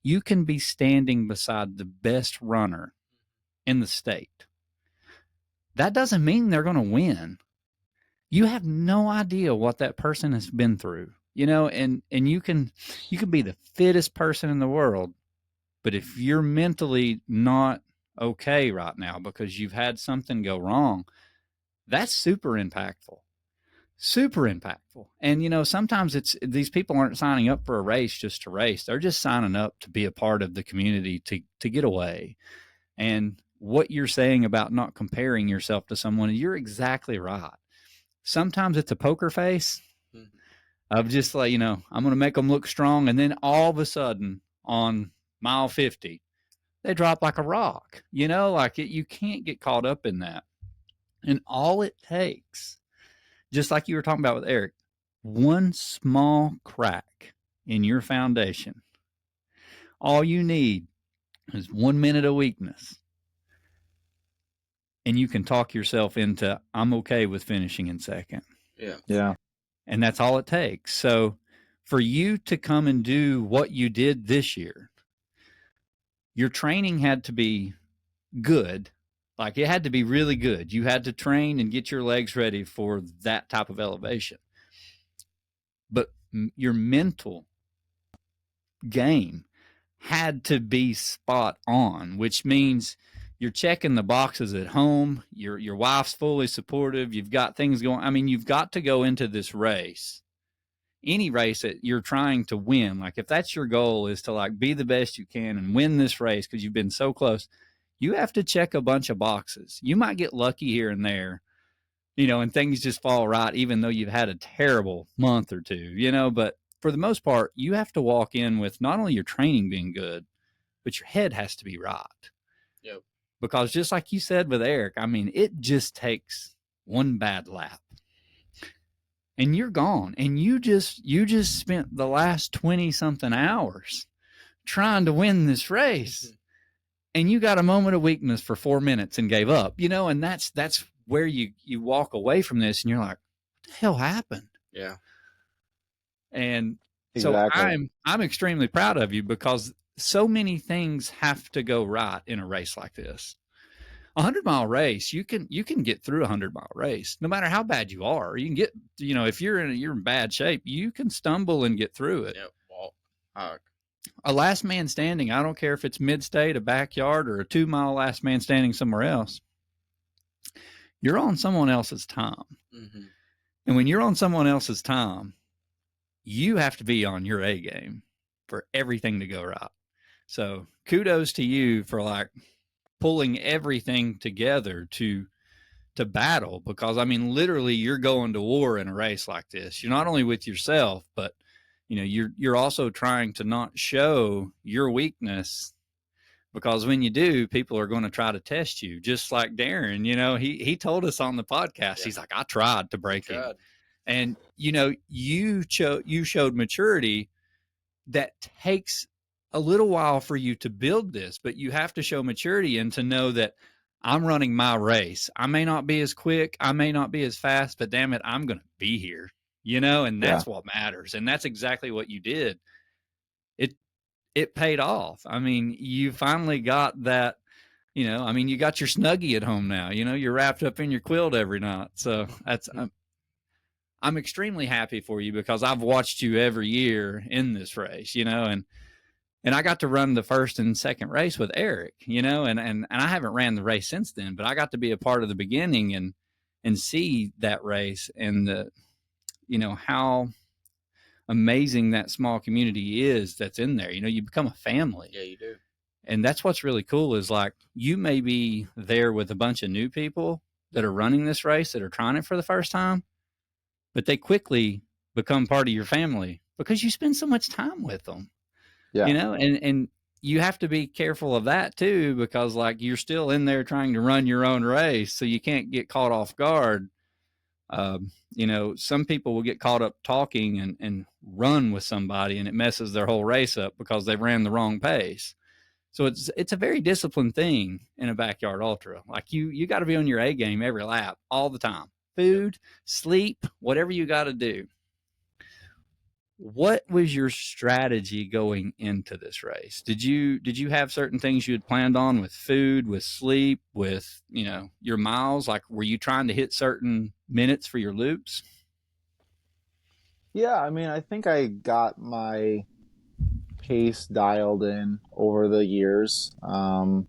you can be standing beside the best runner in the state. That doesn't mean they're going to win. You have no idea what that person has been through, you know, and you can be the fittest person in the world, but if you're mentally not okay right now because you've had something go wrong, that's super impactful. super impactful. And, you know, sometimes it's these people aren't signing up for a race just to race. They're just signing up to be a part of the community, to get away. And what you're saying about not comparing yourself to someone, you're exactly right. Sometimes it's a poker face of just like, you know, I'm going to make them look strong. And then all of a sudden on mile 50, they drop like a rock, you know, like you can't get caught up in that. And all it takes, just like you were talking about with Eric, one small crack in your foundation. All you need is 1 minute of weakness. And you can talk yourself into, I'm okay with finishing in second. Yeah. Yeah. And that's all it takes. So for you to come and do what you did this year, your training had to be good. Like it had to be really good. You had to train and get your legs ready for that type of elevation. But your mental game had to be spot on, which means you're checking the boxes at home. Your wife's fully supportive. You've got things going. I mean, you've got to go into this race, any race that you're trying to win. Like if that's your goal is to like be the best you can and win this race because you've been so close, you have to check a bunch of boxes. You might get lucky here and there, you know, and things just fall right, even though you've had a terrible month or two, you know, but for the most part, you have to walk in with not only your training being good, but your head has to be right. Yep. Because just like you said with Eric, I mean, it just takes one bad lap and you're gone. And you just spent the last 20 something hours trying to win this race. And you got a moment of weakness for 4 minutes and gave up, you know, and that's where you walk away from this and you're like, what the hell happened? Yeah. And Exactly. so I'm extremely proud of you because so many things have to go right in a race like this. 100-mile race, you can get through a 100-mile race, no matter how bad you are. You can get, you know, if you're in bad shape, you can stumble and get through it. Yep. A last man standing, I don't care if it's Midstate, a backyard, or a 2-mile last man standing somewhere else. You're on someone else's time. Mm-hmm. And when you're on someone else's time, you have to be on your A game for everything to go right. So kudos to you for like pulling everything together to battle, because I mean, literally you're going to war in a race like this. You're not only with yourself, but you know, you're also trying to not show your weakness, because when you do, people are going to try to test you. Just like Darren, you know, he told us on the podcast, yeah. He's like, I tried to break him. And, you know, you showed maturity that takes a little while for you to build this, but you have to show maturity and to know that I'm running my race. I may not be as quick, I may not be as fast, but damn it, I'm going to be here, you know, and that's what matters. And that's exactly what you did. It paid off. I mean, you finally got that, you know, I mean, you got your Snuggie at home now, you know, you're wrapped up in your quilt every night. So that's, I'm extremely happy for you because I've watched you every year in this race, you know, and I got to run the first and second race with Eric, you know, and I haven't ran the race since then, but I got to be a part of the beginning and see that race and the, you know, how amazing that small community is that's in there. You know, you become a family. Yeah, you do. And that's what's really cool is like you may be there with a bunch of new people that are running this race that are trying it for the first time, but they quickly become part of your family because you spend so much time with them. Yeah. You know, and you have to be careful of that too, because like you're still in there trying to run your own race, so you can't get caught off guard. You know, some people will get caught up talking and run with somebody and it messes their whole race up because they ran the wrong pace. So it's a very disciplined thing in a backyard ultra. Like you got to be on your A game every lap, all the time. Food, sleep, whatever you got to do. What was your strategy going into this race? Did you have certain things you had planned on with food, with sleep, with, you know, your miles? Like, were you trying to hit certain minutes for your loops? Yeah, I mean, I think I got my pace dialed in over the years. You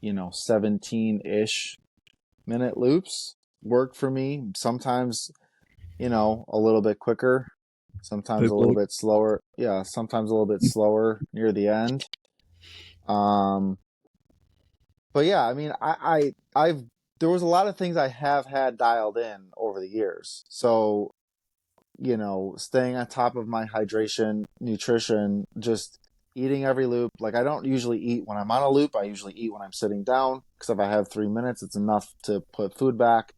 know, 17-ish minute loops worked for me. Sometimes a little bit quicker, sometimes a little bit slower. Yeah, sometimes a little bit slower near the end. Um, but yeah, I mean, I've there was a lot of things I have had dialed in over the years. So, staying on top of my hydration, nutrition, just eating every loop. Like I don't usually eat when I'm on a loop. I usually eat when I'm sitting down because if I have 3 minutes, it's enough to put food back.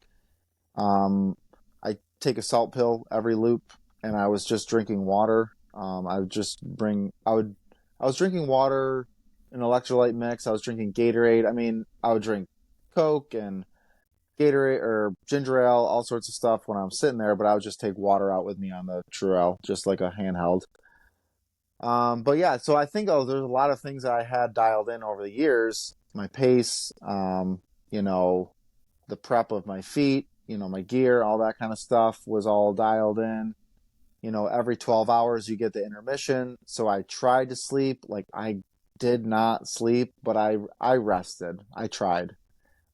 I take a salt pill every loop, and I was just drinking water. I was drinking water, an electrolyte mix. I was drinking Gatorade. I mean, I would drink Coke and Gatorade or ginger ale, all sorts of stuff when I'm sitting there, but I would just take water out with me on the Trurell, just like a handheld. But yeah, so I think there's a lot of things that I had dialed in over the years. My pace, the prep of my feet, my gear, all that kind of stuff was all dialed in. Every 12 hours you get the intermission. So I tried to sleep. Like I did not sleep, but I rested. I tried.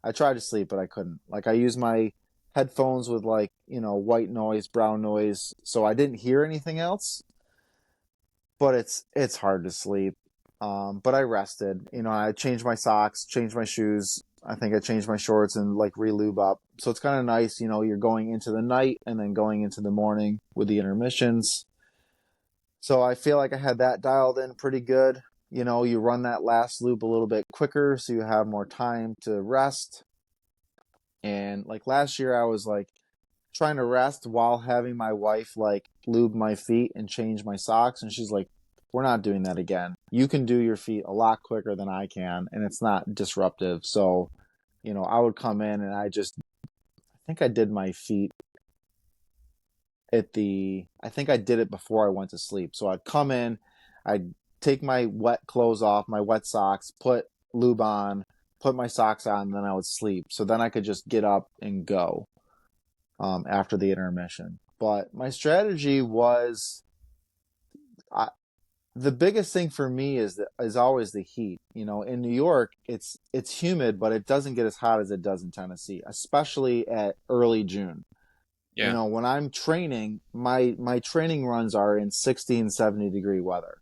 I tried to sleep, but I couldn't. Like I used my headphones with like, white noise, brown noise, so I didn't hear anything else. But it's hard to sleep. But I rested. I changed my socks, changed my shoes. I think I changed my shorts and like re-lube up. So it's kind of nice, you're going into the night and then going into the morning with the intermissions. So I feel like I had that dialed in pretty good. You run that last loop a little bit quicker so you have more time to rest. And like last year, I was like trying to rest while having my wife like lube my feet and change my socks. And she's like, we're not doing that again. You can do your feet a lot quicker than I can, and it's not disruptive. So, I would come in and I think I did my feet I think I did it before I went to sleep. So I'd come in, I'd take my wet clothes off, my wet socks, put lube on, put my socks on, and then I would sleep. So then I could just get up and go after the intermission. But my strategy was the biggest thing for me is always the heat. In New York, it's humid, but it doesn't get as hot as it does in Tennessee, especially at early June. Yeah. When I'm training, my training runs are in 60 and 70 degree weather.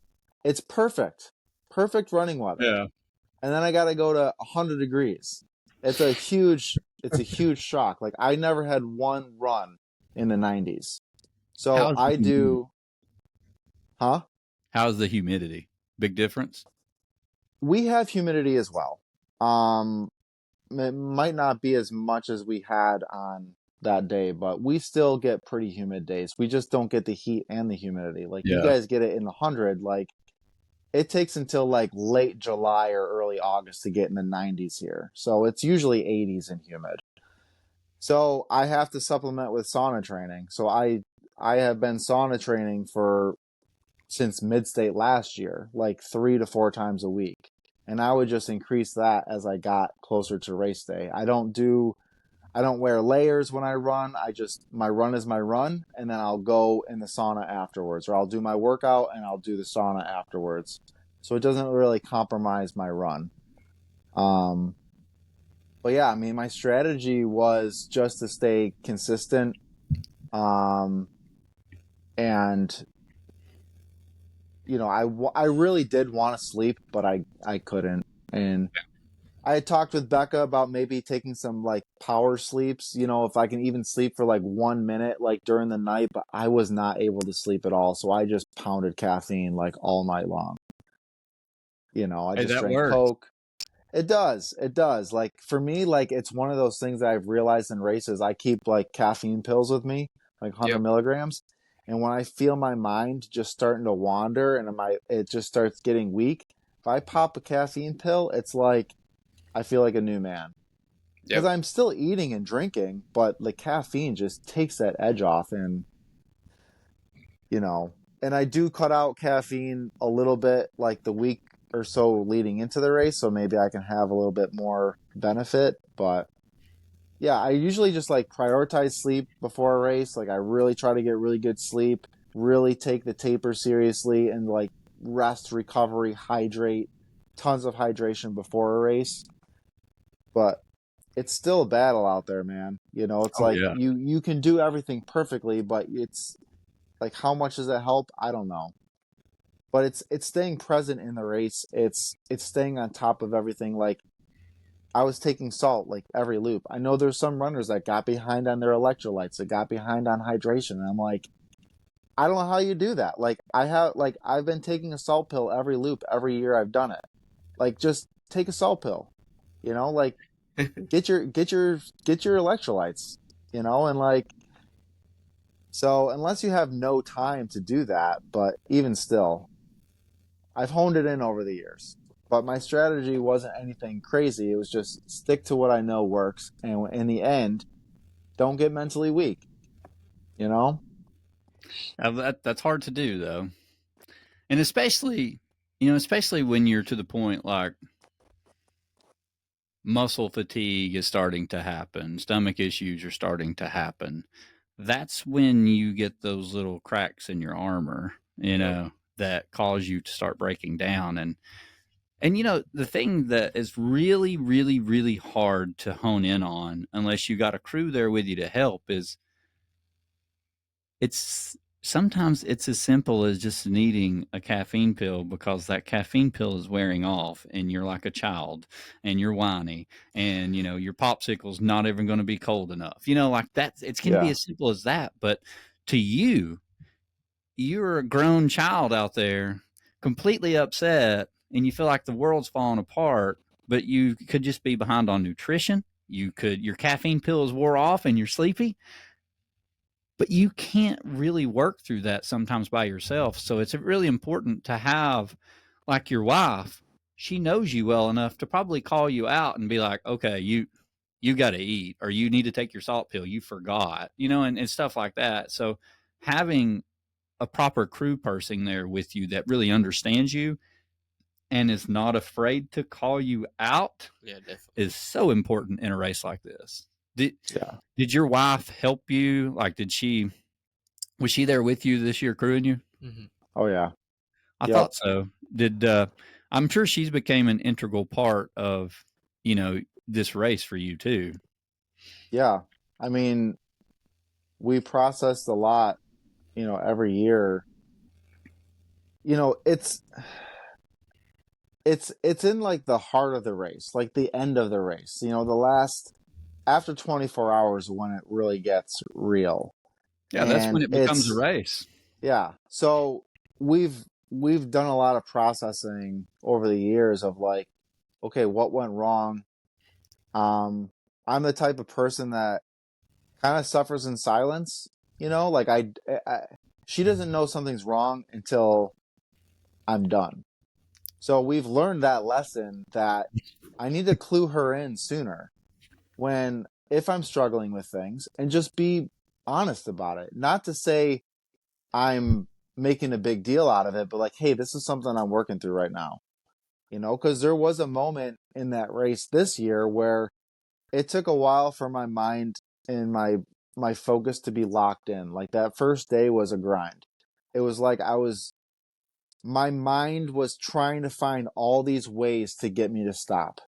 It's perfect running weather. Yeah. And then I got to go to 100 degrees. It's a huge shock. Like I never had one run in the 90s. So How's the I humidity? do, huh? How's the humidity? Big difference? We have humidity as well. Um, it might not be as much as we had on that day, but we still get pretty humid days. We just don't get the heat and the humidity. Like you Yeah. guys get it in the 100. Like it takes until like late July or early August to get in the 90s here. So it's usually 80s and humid. So I have to supplement with sauna training. So I have been sauna training for since Midstate last year, like 3 to 4 times a week. And I would just increase that as I got closer to race day. I don't wear layers when I run. My run is my run, and then I'll go in the sauna afterwards, or I'll do my workout and I'll do the sauna afterwards. So it doesn't really compromise my run. Um, but yeah, I mean, my strategy was just to stay consistent, um, and I really did want to sleep, but I couldn't. And I had talked with Becca about maybe taking some like power sleeps, if I can even sleep for like 1 minute, like during the night, but I was not able to sleep at all. So I just pounded caffeine like all night long. I Hey, just that drank works. Coke. It does. It does. Like for me, like it's one of those things that I've realized in races. I keep like caffeine pills with me, like 100 Yep. milligrams. And when I feel my mind just starting to wander and it just starts getting weak, if I pop a caffeine pill, it's like I feel like a new man. Because Yep. I'm still eating and drinking, but the caffeine just takes that edge off. You know, and I do cut out caffeine a little bit like the week or so leading into the race, so maybe I can have a little bit more benefit. But yeah, I usually just like prioritize sleep before a race. Like I really try to get really good sleep, really take the taper seriously, and like rest, recovery, hydrate, tons of hydration before a race. But it's still a battle out there, man. You know, it's Oh like yeah. you can do everything perfectly, but it's like how much does that help? I don't know. But it's staying present in the race. It's staying on top of everything. Like I was taking salt like every loop. I know there's some runners that got behind on their electrolytes, that got behind on hydration, and I'm like, I don't know how you do that. I've been taking a salt pill every loop every year I've done it. Like just take a salt pill. You know, like get your electrolytes, you know, and like so unless you have no time to do that, but even still, I've honed it in over the years. But my strategy wasn't anything crazy. It was just stick to what I know works, and in the end, don't get mentally weak. You know? That's hard to do though, and especially when you're to the point like muscle fatigue is starting to happen, stomach issues are starting to happen. That's when you get those little cracks in your armor, that cause you to start breaking down. And the thing that is really, really, really hard to hone in on, unless you got a crew there with you to help, is it's sometimes it's as simple as just needing a caffeine pill because that caffeine pill is wearing off and you're like a child and you're whiny and your popsicle's not even going to be cold enough. Like that it can be Yeah. as simple as that, but to you're a grown child out there completely upset and you feel like the world's falling apart, but you could just be behind on nutrition. Your caffeine pill is wore off and you're sleepy, but you can't really work through that sometimes by yourself. So it's really important to have, like your wife, she knows you well enough to probably call you out and be like, okay, you got to eat, or you need to take your salt pill. You forgot, and stuff like that. So having a proper crew person there with you that really understands you and is not afraid to call you out Yeah, definitely. is so important in a race like this. Did Yeah. did your wife help you? Like, was she there with you this year, crewing you? Hmm. Oh yeah. I Yep. thought so. Did I'm sure she's became an integral part of this race for you too. Yeah. I mean, we processed a lot, every year. You know, it's in like the heart of the race, like the end of the race. The last after 24 hours when it really gets real. Yeah, that's when And it becomes a race. yeah. So we've done a lot of processing over the years of like, okay, what went wrong? I'm the type of person that kind of suffers in silence, like she doesn't know something's wrong until I'm done. So we've learned that lesson that I need to clue her in sooner when if I'm struggling with things and just be honest about it. Not to say I'm making a big deal out of it, but like, hey, this is something I'm working through right now. Because there was a moment in that race this year where it took a while for my mind and my focus to be locked in. Like that first day was a grind. It was like my mind was trying to find all these ways to get me to stop.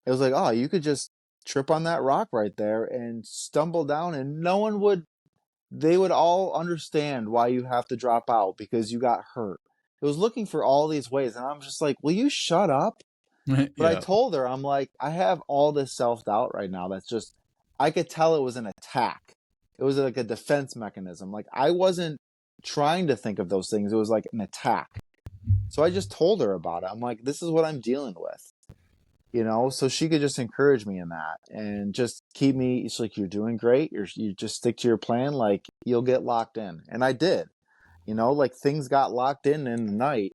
It was like, oh, you could just trip on that rock right there and stumble down and they would all understand why you have to drop out because you got hurt. It was looking for all these ways. And I'm just like, will you shut up? But I Yeah. told her, I'm like, I have all this self doubt right now. That's just, I could tell it was an attack. It was like a defense mechanism. Like I wasn't trying to think of those things. It was like an attack. So I just told her about it. I'm like, this is what I'm dealing with, so she could just encourage me in that and just keep me. It's like, you're doing great. You just stick to your plan. Like you'll get locked in. And I did, like things got locked in the night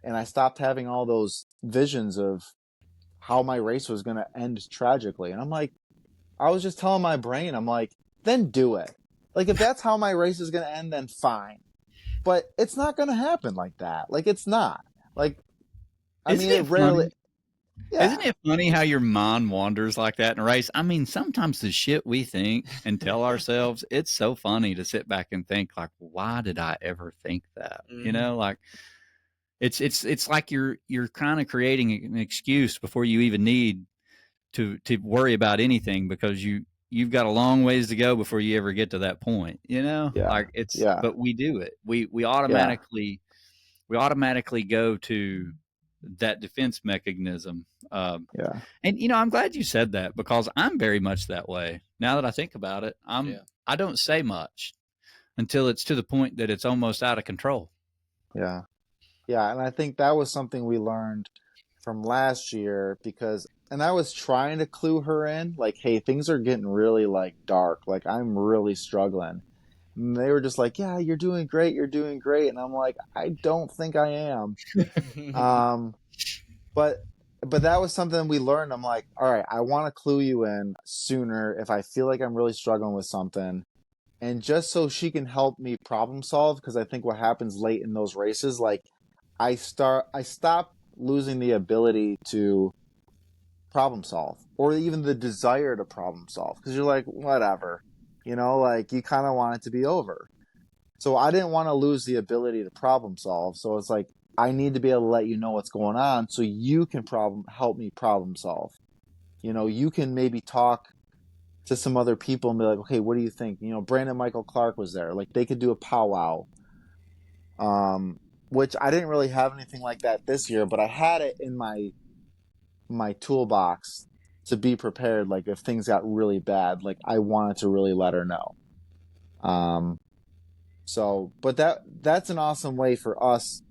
and I stopped having all those visions of how my race was going to end tragically. And I'm like, I was just telling my brain, I'm like, then do it. Like, if that's how my race is going to end, then fine. But it's not going to happen like that. Like, it's not. Like, I Isn't mean, it it rarely, funny? Isn't yeah. it funny how your mind wanders like that in a race? I mean, sometimes the shit we think and tell ourselves, it's so funny to sit back and think like, why did I ever think that? Like it's like you're kind of creating an excuse before you even need to worry about anything, because you've got a long ways to go before you ever get to that point, Yeah. like Yeah. but we do it. We Yeah. automatically go to that defense mechanism. Yeah. And I'm glad you said that, because I'm very much that way. Now that I think about it, I don't say much until it's to the point that it's almost out of control. Yeah. Yeah. And I think that was something we learned from last year and I was trying to clue her in, like, hey, things are getting really like dark. Like, I'm really struggling. And they were just like, yeah, you're doing great. You're doing great. And I'm like, I don't think I am. Um, but, but that was something we learned. I'm like, all right, I want to clue you in sooner if I feel like I'm really struggling with something. And just so she can help me problem solve, because I think what happens late in those races, like, I stop losing the ability to problem solve, or even the desire to problem solve, because you're like, whatever, like, you kind of want it to be over. So I didn't want to lose the ability to problem solve. So it's like, I need to be able to let you know what's going on so you can help me problem solve. You can maybe talk to some other people and be like, okay, what do you think? Brandon Michael Clark was there. Like, they could do a powwow. Which I didn't really have anything like that this year, but I had it in my toolbox to be prepared. Like, if things got really bad, like, I wanted to really let her know. But that's an awesome way for us.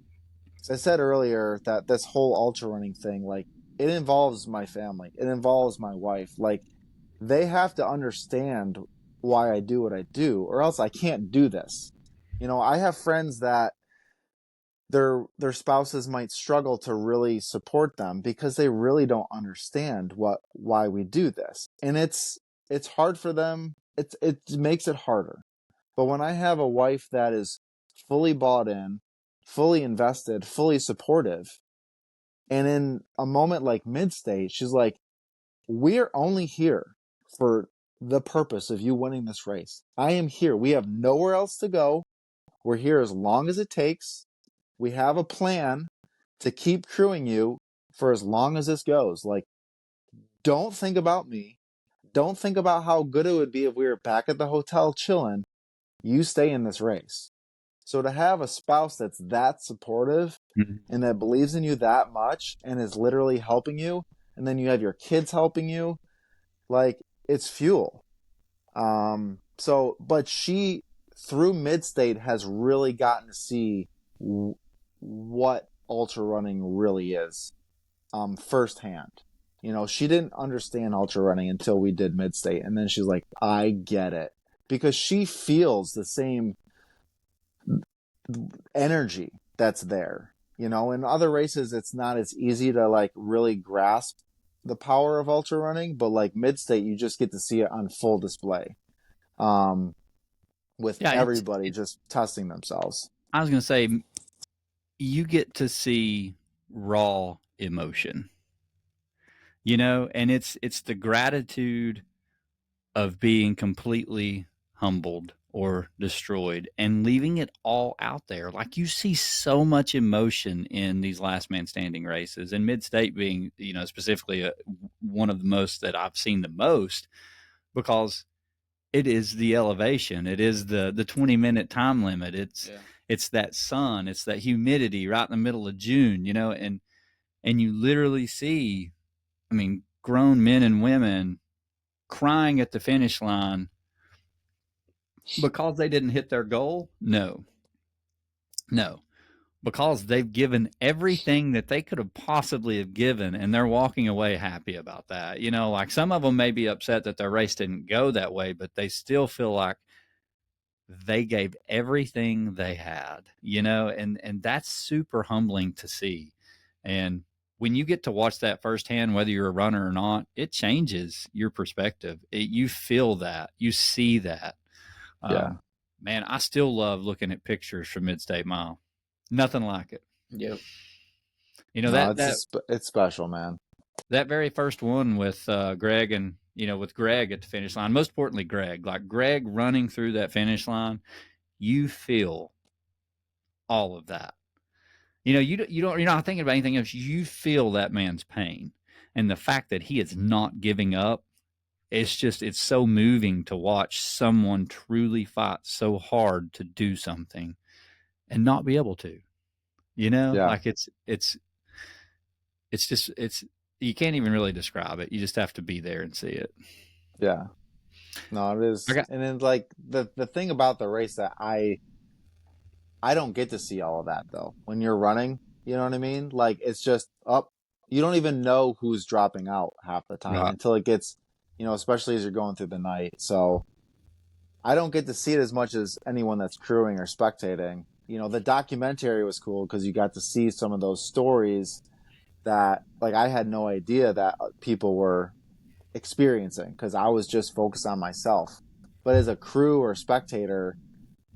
As I said earlier, that this whole ultra running thing, like, it involves my family. It involves my wife. Like, they have to understand why I do what I do, or else I can't do this. I have friends that their spouses might struggle to really support them because they really don't understand why we do this. And it's hard for them. It makes it harder. But when I have a wife that is fully bought in, fully invested, fully supportive, and in a moment like Midstate, she's like, we're only here for the purpose of you winning this race. I am here. We have nowhere else to go. We're here as long as it takes. We have a plan to keep crewing you for as long as this goes. Like, don't think about me. Don't think about how good it would be if we were back at the hotel chilling. You stay in this race. So to have a spouse that's that supportive and that believes in you that much and is literally helping you, and then you have your kids helping you, like, it's fuel. But she, through Midstate, has really gotten to see what ultra running really is, firsthand. She didn't understand ultra running until we did Midstate, and then she's like, I get it, because she feels the same energy that's there. In other races, it's not as easy to, like, really grasp the power of ultra running, but like Midstate, you just get to see it on full display, with everybody just testing themselves. I was going to say, you get to see raw emotion, and it's the gratitude of being completely humbled or destroyed and leaving it all out there. Like, you see so much emotion in these last man standing races, and Midstate being, specifically one of the most that I've seen the most, because it is the elevation. It is the 20-minute time limit. It's that sun, it's that humidity right in the middle of June, and you literally see, grown men and women crying at the finish line because they didn't hit their goal. No, because they've given everything that they could have possibly have given, and they're walking away happy about that. Like, some of them may be upset that their race didn't go that way, but they still feel like they gave everything they had, and that's super humbling to see. And when you get to watch that firsthand, whether you're a runner or not, it changes your perspective. You feel that, you see that. Yeah. Man, I still love looking at pictures from Midstate Mile. Nothing like it. Yep. It's special, man. That very first one with Greg and, with Greg at the finish line, most importantly, Greg running through that finish line, you feel all of that. You're not thinking about anything else. You feel that man's pain. And the fact that he is not giving up, it's so moving to watch someone truly fight so hard to do something and not be able to. Yeah. Like it's you can't even really describe it. You just have to be there and see it. Yeah. No, it is. I got And then like the thing about the race that I don't get to see all of that though. When you're running, you know what I mean? Like it's just up. You don't even know who's dropping out half the time right. until it gets, especially as you're going through the night. So I don't get to see it as much as anyone that's crewing or spectating. The documentary was cool because you got to see some of those stories that like I had no idea that people were experiencing because I was just focused on myself. But as a crew or spectator,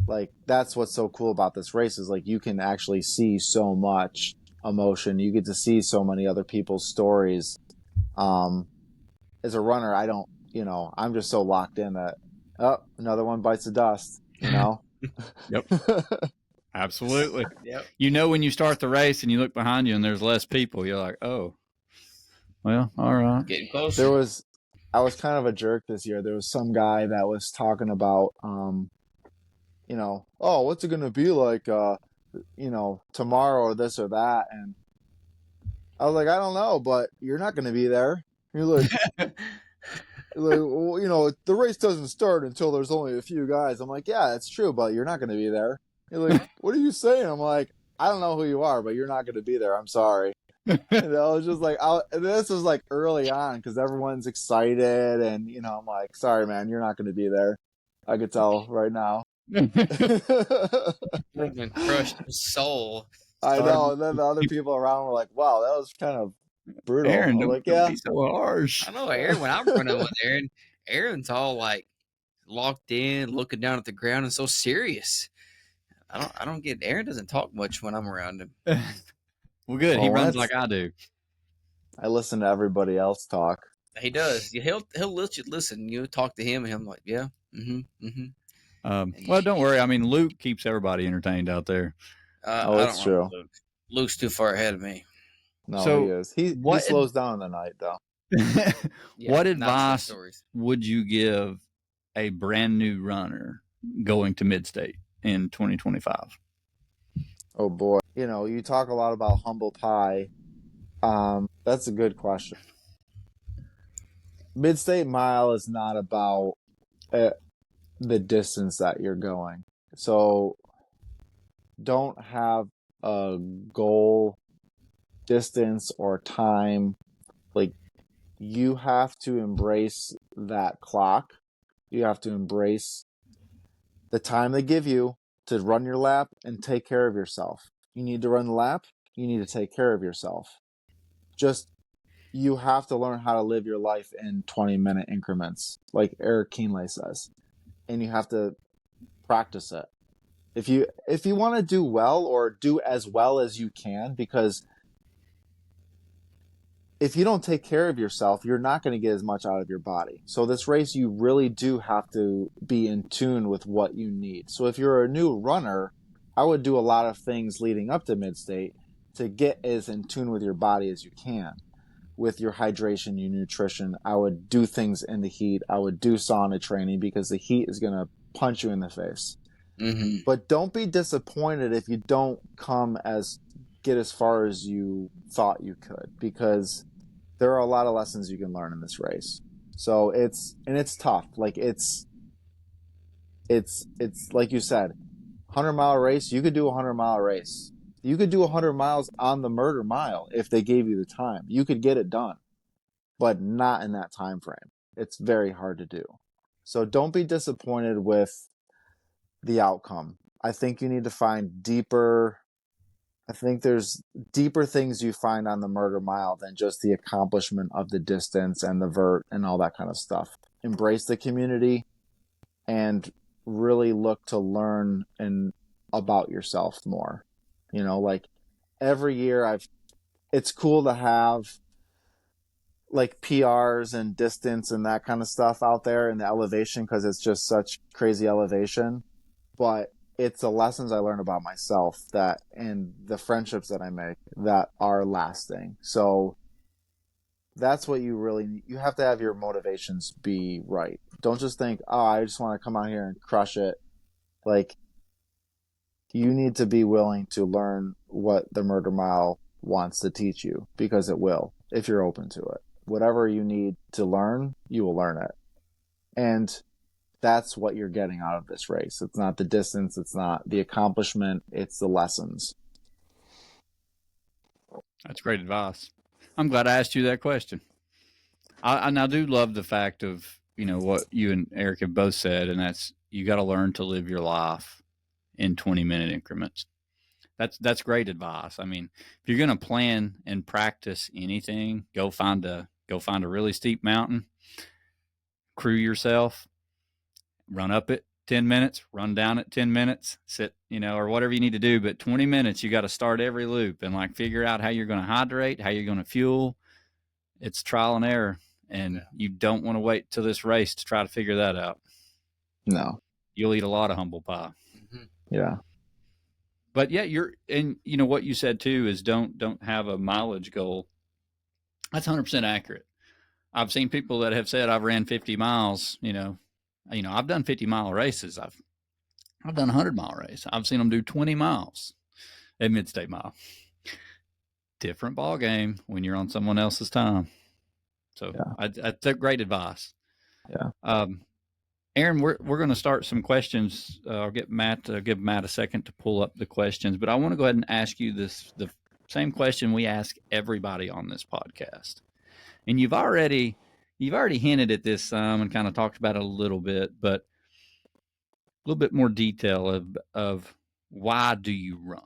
like that's what's so cool about this race is like you can actually see so much emotion. You get to see so many other people's stories. As a runner, I don't, I'm just so locked in that another one bites the dust, Yep. Absolutely. Yep. When you start the race and you look behind you and there's less people, you're like, oh, well, all right. Getting closer. I was kind of a jerk this year. There was some guy that was talking about, oh, what's it going to be like, tomorrow or this or that. And I was like, I don't know, but you're not going to be there. You're like, well, the race doesn't start until there's only a few guys. I'm like, yeah, that's true, but you're not going to be there. You're like, what are you saying? I'm like, I don't know who you are, but you're not going to be there. I'm sorry. And I was just like, and this was like early on because everyone's excited, and I'm like, sorry, man, you're not going to be there. I could tell right now. Crushed his soul. I know. And then the other people around were like, wow, that was kind of brutal. Aaron, I'm don't, like, don't yeah. be so harsh. I know Aaron. When I'm running with Aaron's all like locked in, looking down at the ground, and so serious. I don't get. Aaron doesn't talk much when I'm around him. Well, good. He runs like I do. I listen to everybody else talk. He does. He'll let you listen. You talk to him, and I'm like, yeah, Well, don't worry. I mean, Luke keeps everybody entertained out there. That's true. Luke. Luke's too far ahead of me. No, So, he is. He slows down in the night, though. Yeah, what advice would you give a brand new runner going to Midstate in 2025? Oh boy. You talk a lot about humble pie. That's a good question. Midstate Mile is not about the distance that you're going. So don't have a goal, distance, or time. Like, you have to embrace that clock. You have to embrace the time they give you to run your lap and take care of yourself. You need to run the lap. You need to take care of yourself. You have to learn how to live your life in 20-minute increments, like Eric Kienle says. And you have to practice it. If you want to do well or do as well as you can, because if you don't take care of yourself, you're not going to get as much out of your body. So this race, you really do have to be in tune with what you need. So if you're a new runner, I would do a lot of things leading up to Midstate to get as in tune with your body as you can. With your hydration, your nutrition, I would do things in the heat. I would do sauna training because the heat is going to punch you in the face. Mm-hmm. But don't be disappointed if you don't get as far as you thought you could, because there are a lot of lessons you can learn in this race. So it's tough. Like it's like you said, 100-mile race. You could do a 100-mile race. You could do 100 miles on the Murder Mile if they gave you the time. You could get it done, but not in that time frame. It's very hard to do. So don't be disappointed with the outcome. I think you need to find deeper. I think there's deeper things you find on the Murder Mile than just the accomplishment of the distance and the vert and all that kind of stuff. Embrace the community and really look to learn about yourself more. Like every year it's cool to have like PRs and distance and that kind of stuff out there in the elevation because it's just such crazy elevation. But it's the lessons I learn about myself and the friendships that I make that are lasting. So That's what you really need. You have to have your motivations be right. Don't just think, oh, I just want to come out here and crush it. Like, you need to be willing to learn what the Murder Mile wants to teach you, because it will, if you're open to it. Whatever you need to learn, you will learn it. And that's what you're getting out of this race. It's not the distance, it's not the accomplishment, it's the lessons. That's great advice. I'm glad I asked you that question. And I do love the fact of, what you and Eric have both said, and that's you got to learn to live your life in 20-minute increments. That's great advice. I mean, if you're going to plan and practice anything, go find a really steep mountain, crew yourself, run up it 10 minutes, run down it 10 minutes, sit, or whatever you need to do. But 20 minutes, you got to start every loop and figure out how you're going to hydrate, how you're going to fuel. It's trial and error. And you don't want to wait till this race to try to figure that out. No. You'll eat a lot of humble pie. Mm-hmm. Yeah. But yeah, what you said too is don't have a mileage goal. That's 100% accurate. I've seen people that have said I've ran 50 miles, I've done 50-mile races. I've done a 100-mile race. I've seen them do 20 miles at Midstate Mile. Different ball game when you're on someone else's time. So that's great advice. Yeah. Aaron, we're going to start some questions. I'll give Matt a second to pull up the questions, but I want to go ahead and ask you the same question we ask everybody on this podcast. And you've already hinted at this some and kind of talked about it a little bit, but a little bit more detail of why do you run?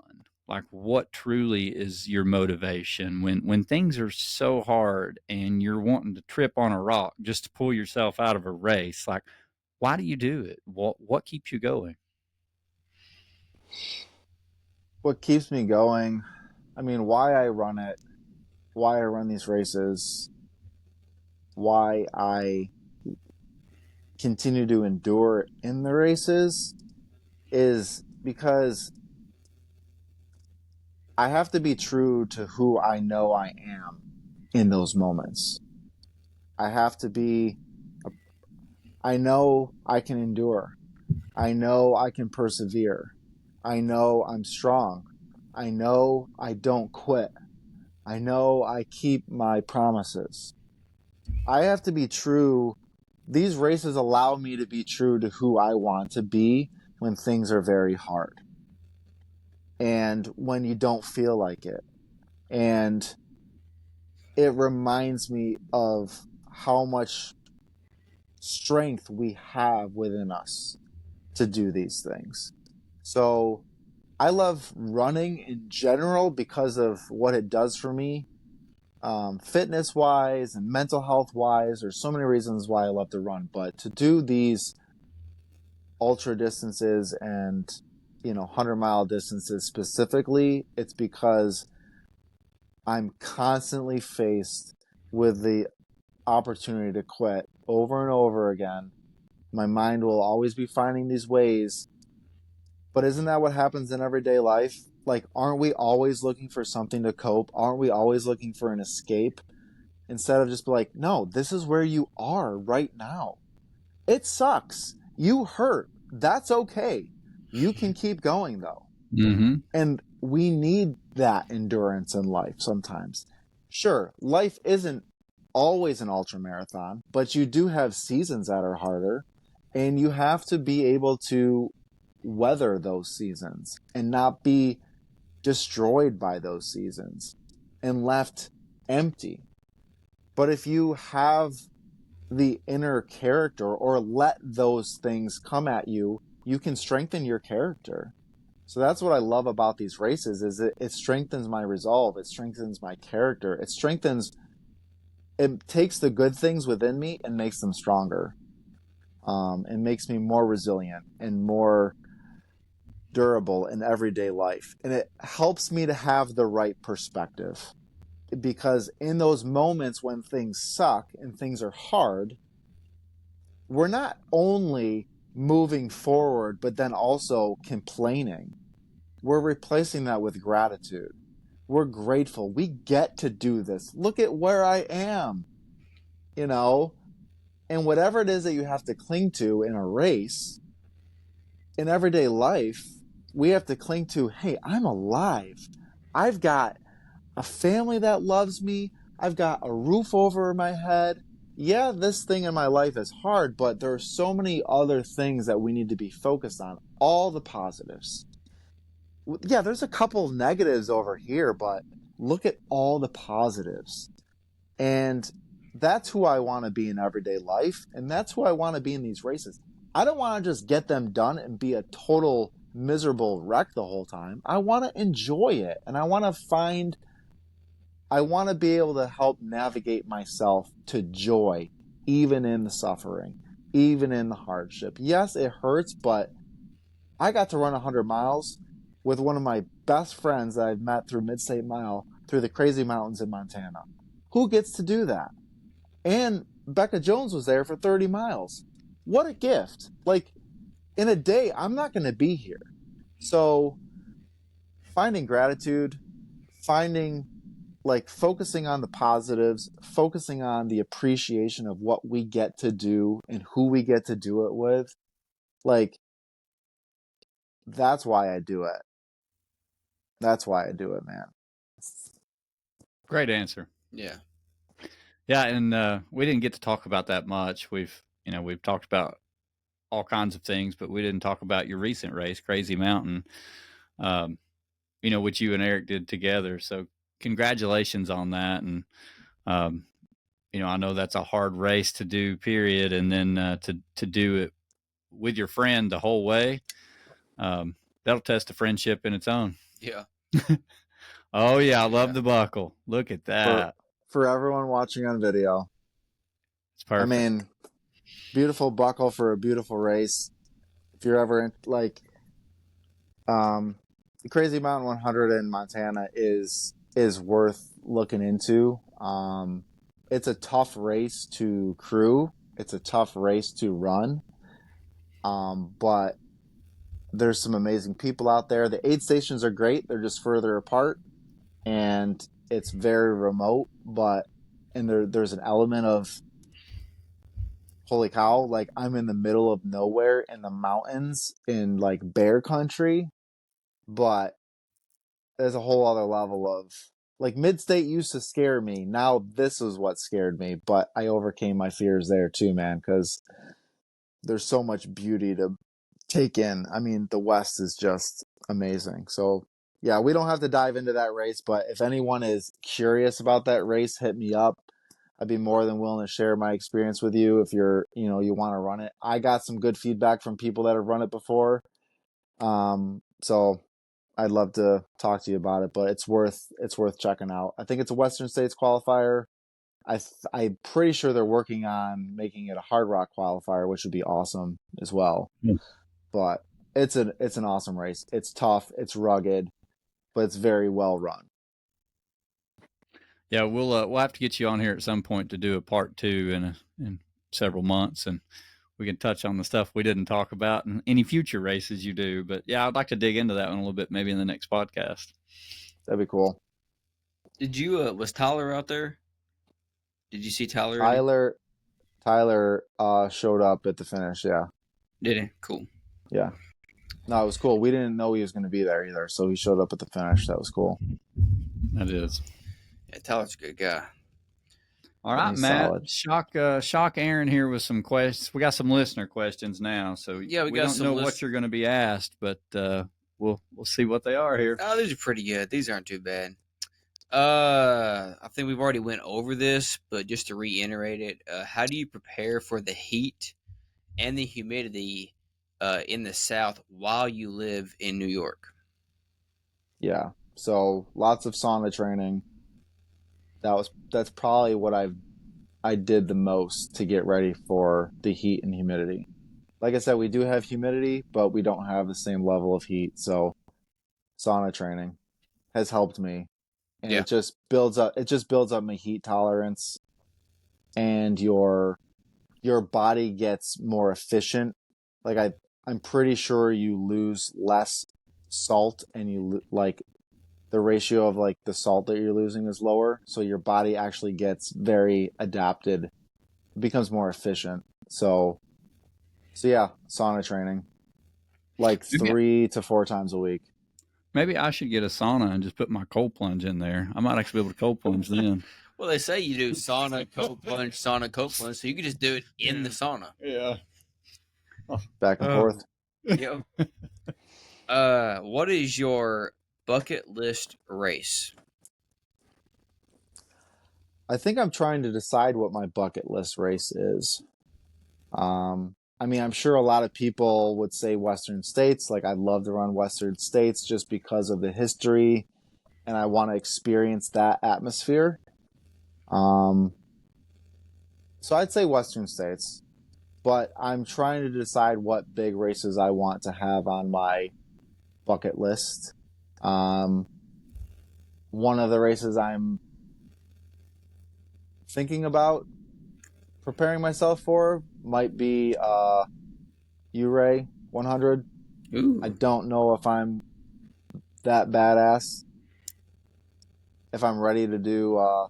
Like, what truly is your motivation when things are so hard and you're wanting to trip on a rock just to pull yourself out of a race? Like, why do you do it? What keeps you going? What keeps me going? I mean, why I run it, why I run these races, why I continue to endure in the races is because I have to be true to who I know I am in those moments. I have to be, I know I can endure. I know I can persevere. I know I'm strong. I know I don't quit. I know I keep my promises. I have to be true. These races allow me to be true to who I want to be when things are very hard. And when you don't feel like it. And it reminds me of how much strength we have within us to do these things. So I love running in general because of what it does for me, fitness wise and mental health wise. There's so many reasons why I love to run, but to do these ultra distances and 100-mile distances specifically, it's because I'm constantly faced with the opportunity to quit over and over again. My mind will always be finding these ways. But isn't that what happens in everyday life? Like, aren't we always looking for something to cope? Aren't we always looking for an escape? Instead of just be like, no, this is where you are right now. It sucks. You hurt. That's okay. You can keep going, though. Mm-hmm. And we need that endurance in life sometimes. Sure, life isn't always an ultra marathon, but you do have seasons that are harder, and you have to be able to weather those seasons and not be destroyed by those seasons and left empty. But if you have the inner character, or let those things come at you, you can strengthen your character. So that's what I love about these races, is it strengthens my resolve. It strengthens my character. It takes the good things within me and makes them stronger. It makes me more resilient and more durable in everyday life. And it helps me to have the right perspective. Because in those moments when things suck and things are hard, we're not only moving forward, but then also complaining. We're replacing that with gratitude. We're grateful. We get to do this. Look at where I am, you know? And whatever it is that you have to cling to in a race, in everyday life, we have to cling to, hey, I'm alive. I've got a family that loves me. I've got a roof over my head. Yeah, this thing in my life is hard, but there are so many other things that we need to be focused on. All the positives. Yeah, there's a couple of negatives over here, but look at all the positives. And that's who I want to be in everyday life. And that's who I want to be in these races. I don't want to just get them done and be a total miserable wreck the whole time. I want to enjoy it. And I want to be able to help navigate myself to joy, even in the suffering, even in the hardship. Yes, it hurts, but I got to run 100 miles with one of my best friends that I've met through Midstate Mile through the crazy mountains in Montana. Who gets to do that? And Becca Jones was there for 30 miles. What a gift. Like, in a day, I'm not going to be here. So finding gratitude, focusing on the positives, focusing on the appreciation of what we get to do and who we get to do it with, like, that's why I do it. That's why I do it, man. Great answer. Yeah. Yeah, and we didn't get to talk about that much. We've talked about all kinds of things, but we didn't talk about your recent race, Crazy Mountain, which you and Eric did together. So congratulations on that. And, I know that's a hard race to do, period. And then to do it with your friend the whole way, that'll test a friendship in its own. Yeah. Oh, yeah, I love the buckle. Look at that. For everyone watching on video, it's perfect. I mean, beautiful buckle for a beautiful race. If you're ever the Crazy Mountain 100 in Montana is worth looking into. It's a tough race to crew. It's a tough race to run. But there's some amazing people out there. The aid stations are great. They're just further apart, and it's very remote. And there's an element of, holy cow, like, I'm in the middle of nowhere in the mountains in like bear country, but there's a whole other level of, like, Midstate used to scare me. Now this is what scared me, but I overcame my fears there too, man, because there's so much beauty to take in. I mean, the West is just amazing. So yeah, we don't have to dive into that race, but if anyone is curious about that race, hit me up. I'd be more than willing to share my experience with you if you want to run it. I got some good feedback from people that have run it before. So I'd love to talk to you about it, but it's worth checking out. I think it's a Western States qualifier. I'm pretty sure they're working on making it a Hard Rock qualifier, which would be awesome as well. Mm. But it's an awesome race. It's tough, it's rugged, but it's very well run. Yeah, we'll have to get you on here at some point to do a part 2 in several months, and we can touch on the stuff we didn't talk about and any future races you do. But yeah, I'd like to dig into that one a little bit, maybe in the next podcast. That'd be cool. Did you was Tyler out there? Did you see Tyler? Tyler showed up at the finish. Yeah. Did he? Cool. Yeah. No, it was cool. We didn't know he was going to be there either, so he showed up at the finish. That was cool. That is. Yeah, Tyler's a good guy. All right, Matt. Solid. Shock Aaron here with some questions. We got some listener questions now, so yeah, we don't know what you're going to be asked, but we'll see what they are here. Oh, these are pretty good. These aren't too bad. I think we've already went over this, but just to reiterate it, how do you prepare for the heat and the humidity in the South while you live in New York? Yeah, so lots of sauna training. That's probably what I did the most to get ready for the heat and humidity. Like I said, we do have humidity, but we don't have the same level of heat. So sauna training has helped me. And it just builds up my heat tolerance, and your body gets more efficient. Like I'm pretty sure you lose less salt and you the ratio of like the salt that you're losing is lower, so your body actually gets very adapted, becomes more efficient. So yeah, sauna training like Maybe, 3 to 4 times a week. maybe I should get a sauna and just put my cold plunge in there. I might actually be able to cold plunge then. Well, they say you do sauna, cold plunge, so you can just do it in the sauna. Yeah. Back and forth. Yep. What is your bucket list race? I think I'm trying to decide what my bucket list race is. I mean, I'm sure a lot of people would say Western States. Like, I'd love to run Western States just because of the history, and I want to experience that atmosphere. So I'd say Western States, but I'm trying to decide what big races I want to have on my bucket list. One of the races I'm thinking about preparing myself for might be Uray 100. Ooh. I don't know if I'm that badass. If I'm ready to do,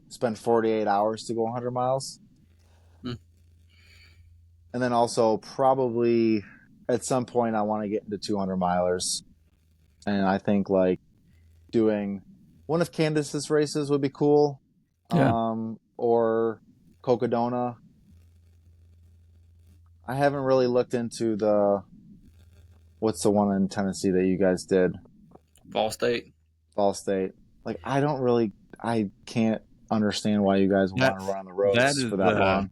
spend 48 hours to go 100 miles. Hmm. And then also probably at some point I want to get into 200 milers. And I think like doing one of Candace's races would be cool. Yeah. Or Cocodona. I haven't really looked into what's the one in Tennessee that you guys did? Ball State. Ball State. Like, I can't understand why you guys want to run on the roads for that long.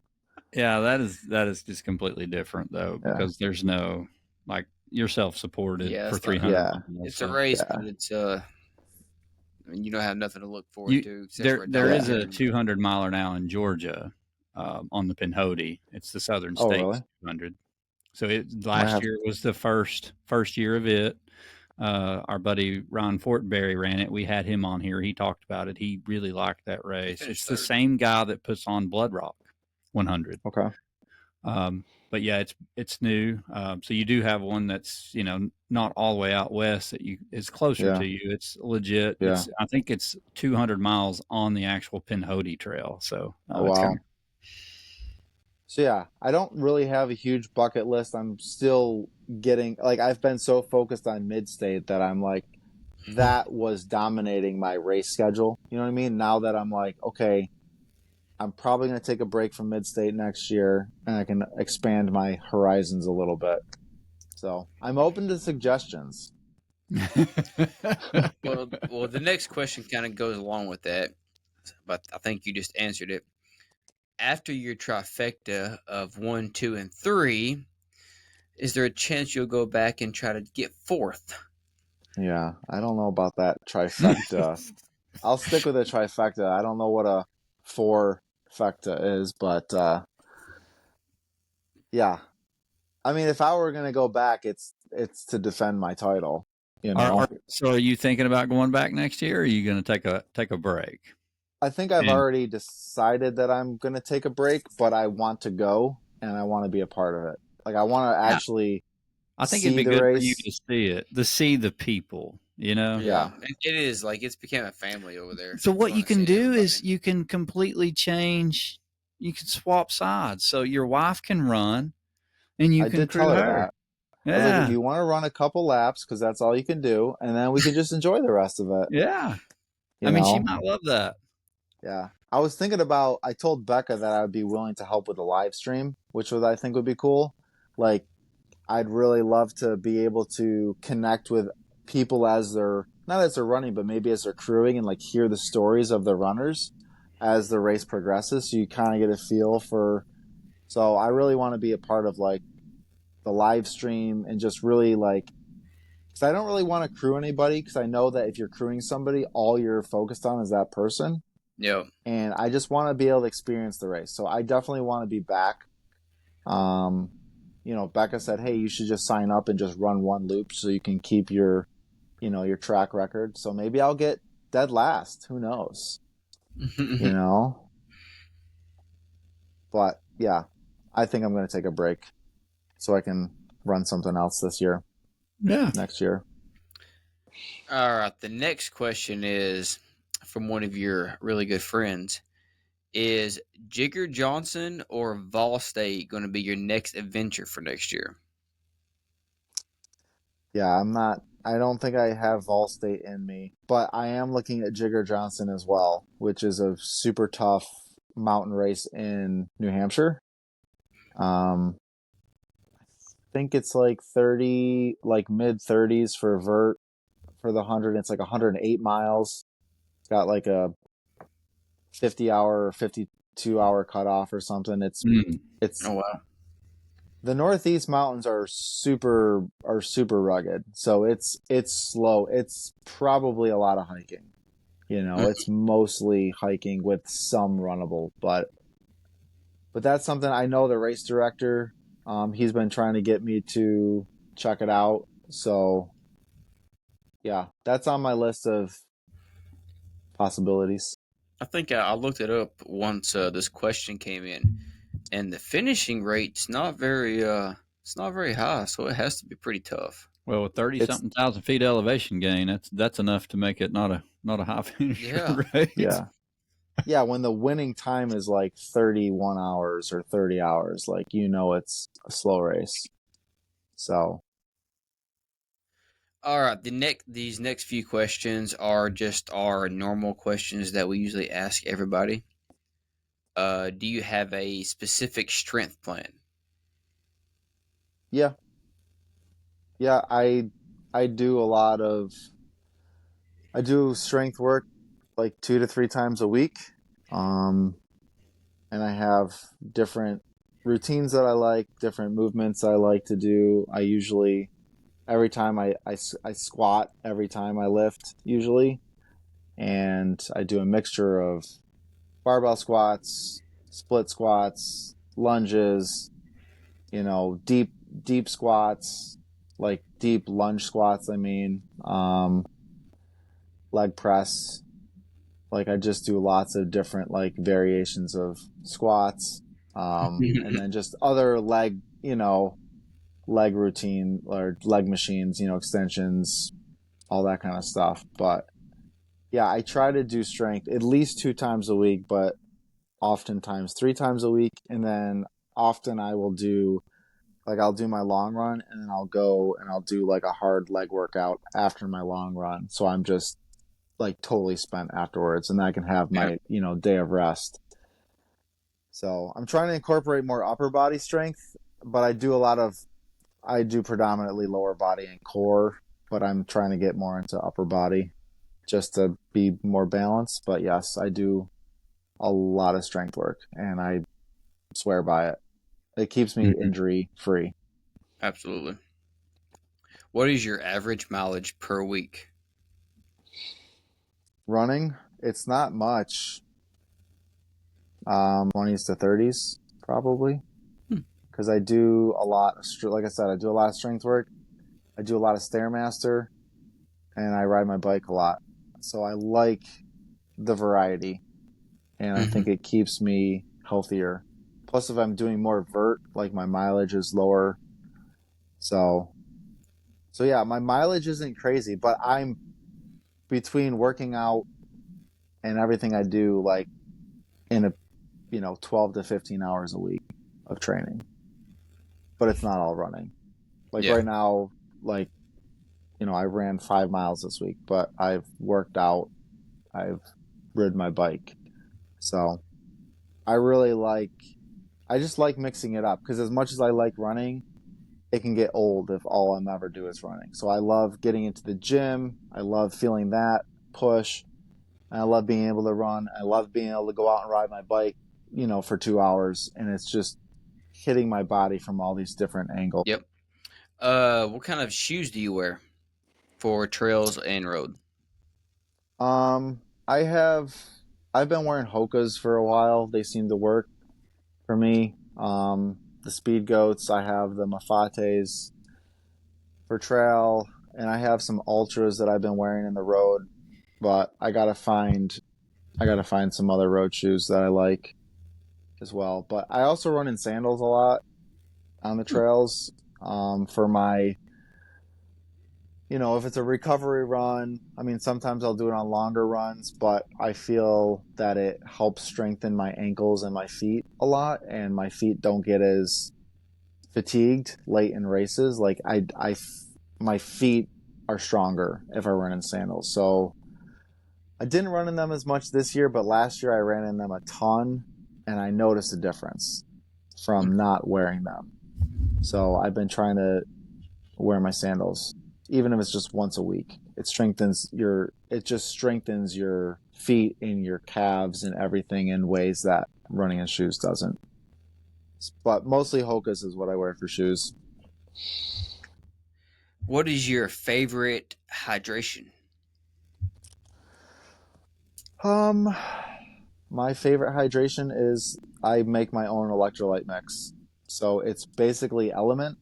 Yeah, that is just completely different though, because there's no, like, you're self-supported for 300 miles. It's a race, but it's I mean, you don't have nothing to look forward to. There is a 200 miler now in Georgia, on the Pinhoti. It's the Southern States really? 200. So last year was the first year of it. Our buddy Ron Fortenberry ran it. We had him on here. He talked about it. He really liked that race. It's the same guy that puts on Blood Rock 100. Okay. But yeah, it's new. So you do have one that's, not all the way out west that is closer to you. It's legit. Yeah. I think it's 200 miles on the actual Pinhoti Trail. So wow. So yeah, I don't really have a huge bucket list. I'm still getting, like, I've been so focused on Midstate that I'm like, that was dominating my race schedule. You know what I mean? Now that I'm like, okay, I'm probably going to take a break from Midstate next year and I can expand my horizons a little bit. So I'm open to suggestions. Well, the next question kind of goes along with that, but I think you just answered it. After your trifecta of 1, 2, and 3, is there a chance you'll go back and try to get 4th? Yeah, I don't know about that trifecta. I'll stick with a trifecta. I don't know what a 4-fecta is, but yeah. I mean, if I were going to go back, it's to defend my title. So are you thinking about going back next year, or are you going to take a break? I think I've already decided that I'm going to take a break, but I want to go and I want to be a part of it. Like, I want to actually I think it'd be good for you to see it, to see the people, Yeah. It is. Like, it's become a family over there. So what you can do is you can completely change. You can swap sides. So your wife can run and you can crew her. Yeah. I was like, if you want to run a couple laps, because that's all you can do, and then we can just enjoy the rest of it. Yeah. I mean, she might love that. Yeah. I was thinking about, I told Becca that I would be willing to help with the live stream, which I think would be cool. Like, I'd really love to be able to connect with people as they're, not as they're running, but maybe as they're crewing, and like hear the stories of the runners as the race progresses. So you kind of get a feel for, so I really want to be a part of like the live stream and just really like, because I don't really want to crew anybody, because I know that if you're crewing somebody, all you're focused on is that person. Yeah. And I just want to be able to experience the race. So I definitely want to be back. Becca said, hey, you should just sign up and just run one loop so you can keep your track record. So maybe I'll get dead last. Who knows? But yeah, I think I'm going to take a break so I can run something else this year. Yeah. Next year. All right. The next question is from one of your really good friends. Is Jigger Johnson or Vol State going to be your next adventure for next year? Yeah, I don't think I have Vol State in me, but I am looking at Jigger Johnson as well, which is a super tough mountain race in New Hampshire. Um, I think it's like 30, like mid 30s for vert for the 100. It's like 108 miles. It's got like a 50-hour or 52-hour cutoff or something. It's Oh wow. the Northeast mountains are super rugged. So it's slow. It's probably a lot of hiking. You know, Mm. it's mostly hiking with some runnable, but that's something I know the race director. He's been trying to get me to check it out. So yeah, that's on my list of possibilities. I think I looked it up once this question came in, and the finishing rate's not very it's not very high, so it has to be pretty tough. Well, with 30 It's something thousand feet elevation gain, that's enough to make it not a high Yeah. finisher rate. yeah. Yeah, when the winning time is like 31 hours or 30 hours, like you know it's a slow race. So, All right, these next few questions are just our normal questions that we usually ask everybody. Do you have a specific strength plan? yeah. Yeah, I do a lot of I do strength work like 2 to 3 times a week. Um and I have different routines that I like, different movements I like to do. I usually every time I squat every time I lift usually, and I do a mixture of barbell squats, split squats, lunges, deep squats, like deep lunge squats, I mean, leg press. Like I just do lots of different like variations of squats, and then just other leg routine or leg machines, extensions, all that kind of stuff. But yeah, I try to do strength at least 2 times a week, but oftentimes 3 times a week. And then often I'll do my long run, and then I'll go and I'll do like a hard leg workout after my long run. So I'm just like totally spent afterwards, and I can have Yeah. my, day of rest. So I'm trying to incorporate more upper body strength, but I do predominantly lower body and core, but I'm trying to get more into upper body just to be more balanced. But yes, I do a lot of strength work, and I swear by it. It keeps me Mhm. injury free. Absolutely. What is your average mileage per week? Running, it's not much. 20s to 30s probably, Hmm. because I do a lot of like I said, I do a lot of strength work. I do a lot of stairmaster, and I ride my bike a lot. So I like the variety, and I Mm-hmm. think it keeps me healthier. Plus, if I'm doing more vert, like my mileage is lower. So, so yeah, my mileage isn't crazy, but I'm between working out and everything I do, like in a 12 to 15 hours a week of training. But it's not all running. Like Yeah. right now, like I ran 5 miles this week, but I've worked out, I've ridden my bike. So I really I just like mixing it up, because as much as I like running, it can get old if all I'm ever do is running. So I love getting into the gym. I love feeling that push. And I love being able to run. I love being able to go out and ride my bike, for 2 hours. And it's just hitting my body from all these different angles. Yep. What kind of shoes do you wear for trails and road? Um, I have, I've been wearing Hokas for a while. They seem to work for me. The Speed Goats, I have the Mafates for trail, and I have some Ultras that I've been wearing in the road, but I gotta find some other road shoes that I like as well. But I also run in sandals a lot on the Hmm. trails, for my if it's a recovery run, I mean, sometimes I'll do it on longer runs, but I feel that it helps strengthen my ankles and my feet a lot, and my feet don't get as fatigued late in races. Like my feet are stronger if I run in sandals. So I didn't run in them as much this year, but last year I ran in them a ton, and I noticed a difference from not wearing them. So I've been trying to wear my sandals, even if it's just once a week. It just strengthens your feet and your calves and everything in ways that running in shoes doesn't. But mostly Hoka's is what I wear for shoes. What is your favorite hydration? Um, my favorite hydration is I make my own electrolyte mix. So it's basically Element,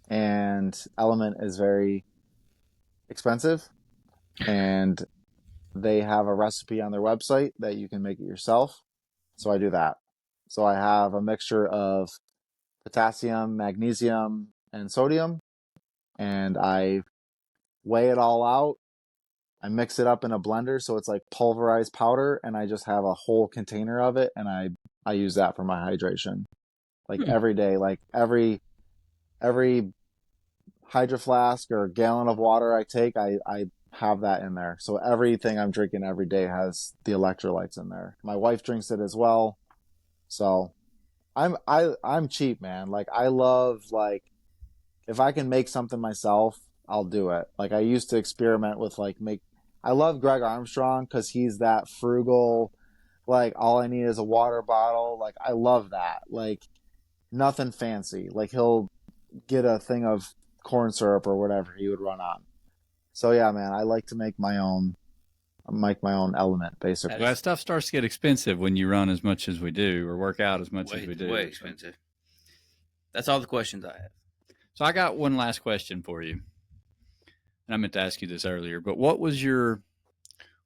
and Element is very expensive, and they have a recipe on their website that you can make it yourself. So I do that. So I have a mixture of potassium, magnesium, and sodium, and I weigh it all out. I mix it up in a blender so it's like pulverized powder, and I just have a whole container of it, and I use that for my hydration. Like every day, like every hydro flask or gallon of water I take, I have that in there. So everything I'm drinking every day has the electrolytes in there. My wife drinks it as well. So I'm cheap, man. Like I love, like, if I can make something myself, I'll do it. Like I used to experiment with I love Greg Armstrong because he's that frugal, like all I need is a water bottle. Like I love that. Like nothing fancy. Like he'll get a thing of corn syrup or whatever he would run on. So yeah, man, I like to make my own element basically. Well, that stuff starts to get expensive when you run as much as we do or work out as much as we do. Way expensive. That's all the questions I have. So I got one last question for you. And I meant to ask you this earlier, but what was your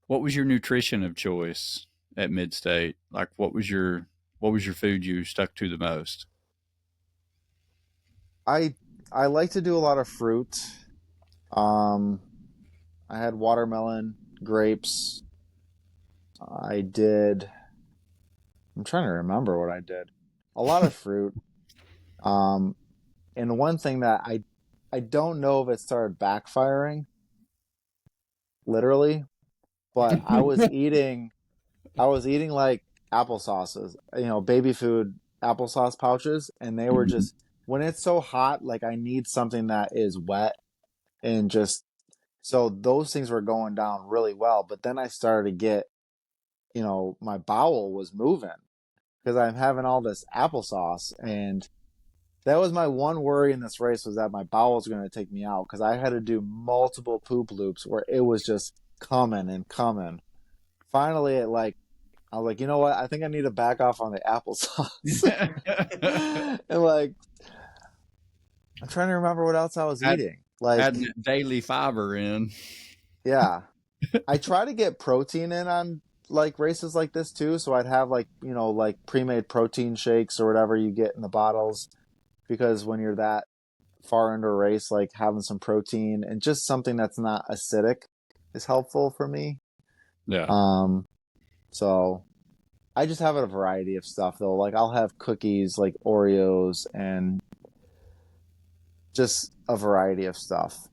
nutrition of choice at Midstate? Like what was your food you stuck to the most? I like to do a lot of fruit. I had watermelon, grapes. I'm trying to remember what I did. A lot of fruit. And one thing that I don't know if it started backfiring, literally, but I was eating like applesauces, baby food applesauce pouches, and they were just, when it's so hot, like I need something that is wet, and just, so those things were going down really well. But then I started to get, my bowel was moving because I'm having all this applesauce, and that was my one worry in this race, was that my bowels were going to take me out, because I had to do multiple poop loops where it was just coming and coming. Finally, I was like, you know what? I think I need to back off on the applesauce. And like, I'm trying to remember what else I was eating. Like adding daily fiber in. Yeah. I try to get protein in on like races like this too. So I'd have like pre-made protein shakes or whatever you get in the bottles, because when you're that far into a race, like having some protein and just something that's not acidic is helpful for me. Yeah. So I just have a variety of stuff though. Like I'll have cookies, like Oreos, and just a variety of stuff.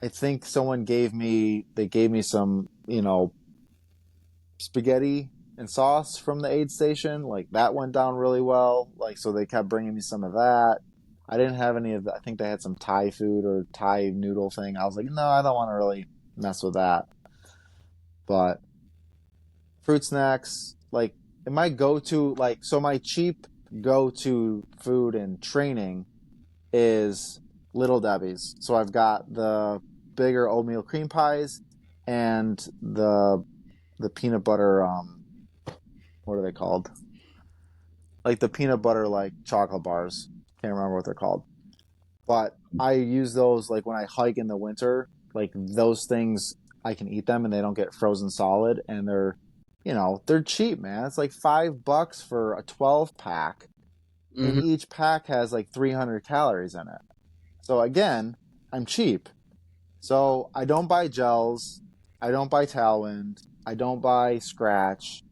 I think someone gave me some, spaghetti and sauce from the aid station. Like that went down really well. Like, so they kept bringing me some of that. I didn't have any of that. I think they had some Thai food or Thai noodle thing. I was like, no, I don't want to really mess with that. But fruit snacks, like my go-to, so my cheap go-to food and training is Little Debbie's. So I've got the bigger oatmeal cream pies and the peanut butter, what are they called? Like the peanut butter, like chocolate bars. Can't remember what they're called. But I use those like when I hike in the winter. Like those things, I can eat them and they don't get frozen solid, and they're cheap, man. It's like $5 for a 12 pack, and each pack has like 300 calories in it. So again, I'm cheap. So I don't buy gels. I don't buy Tailwind. I don't buy Scratch.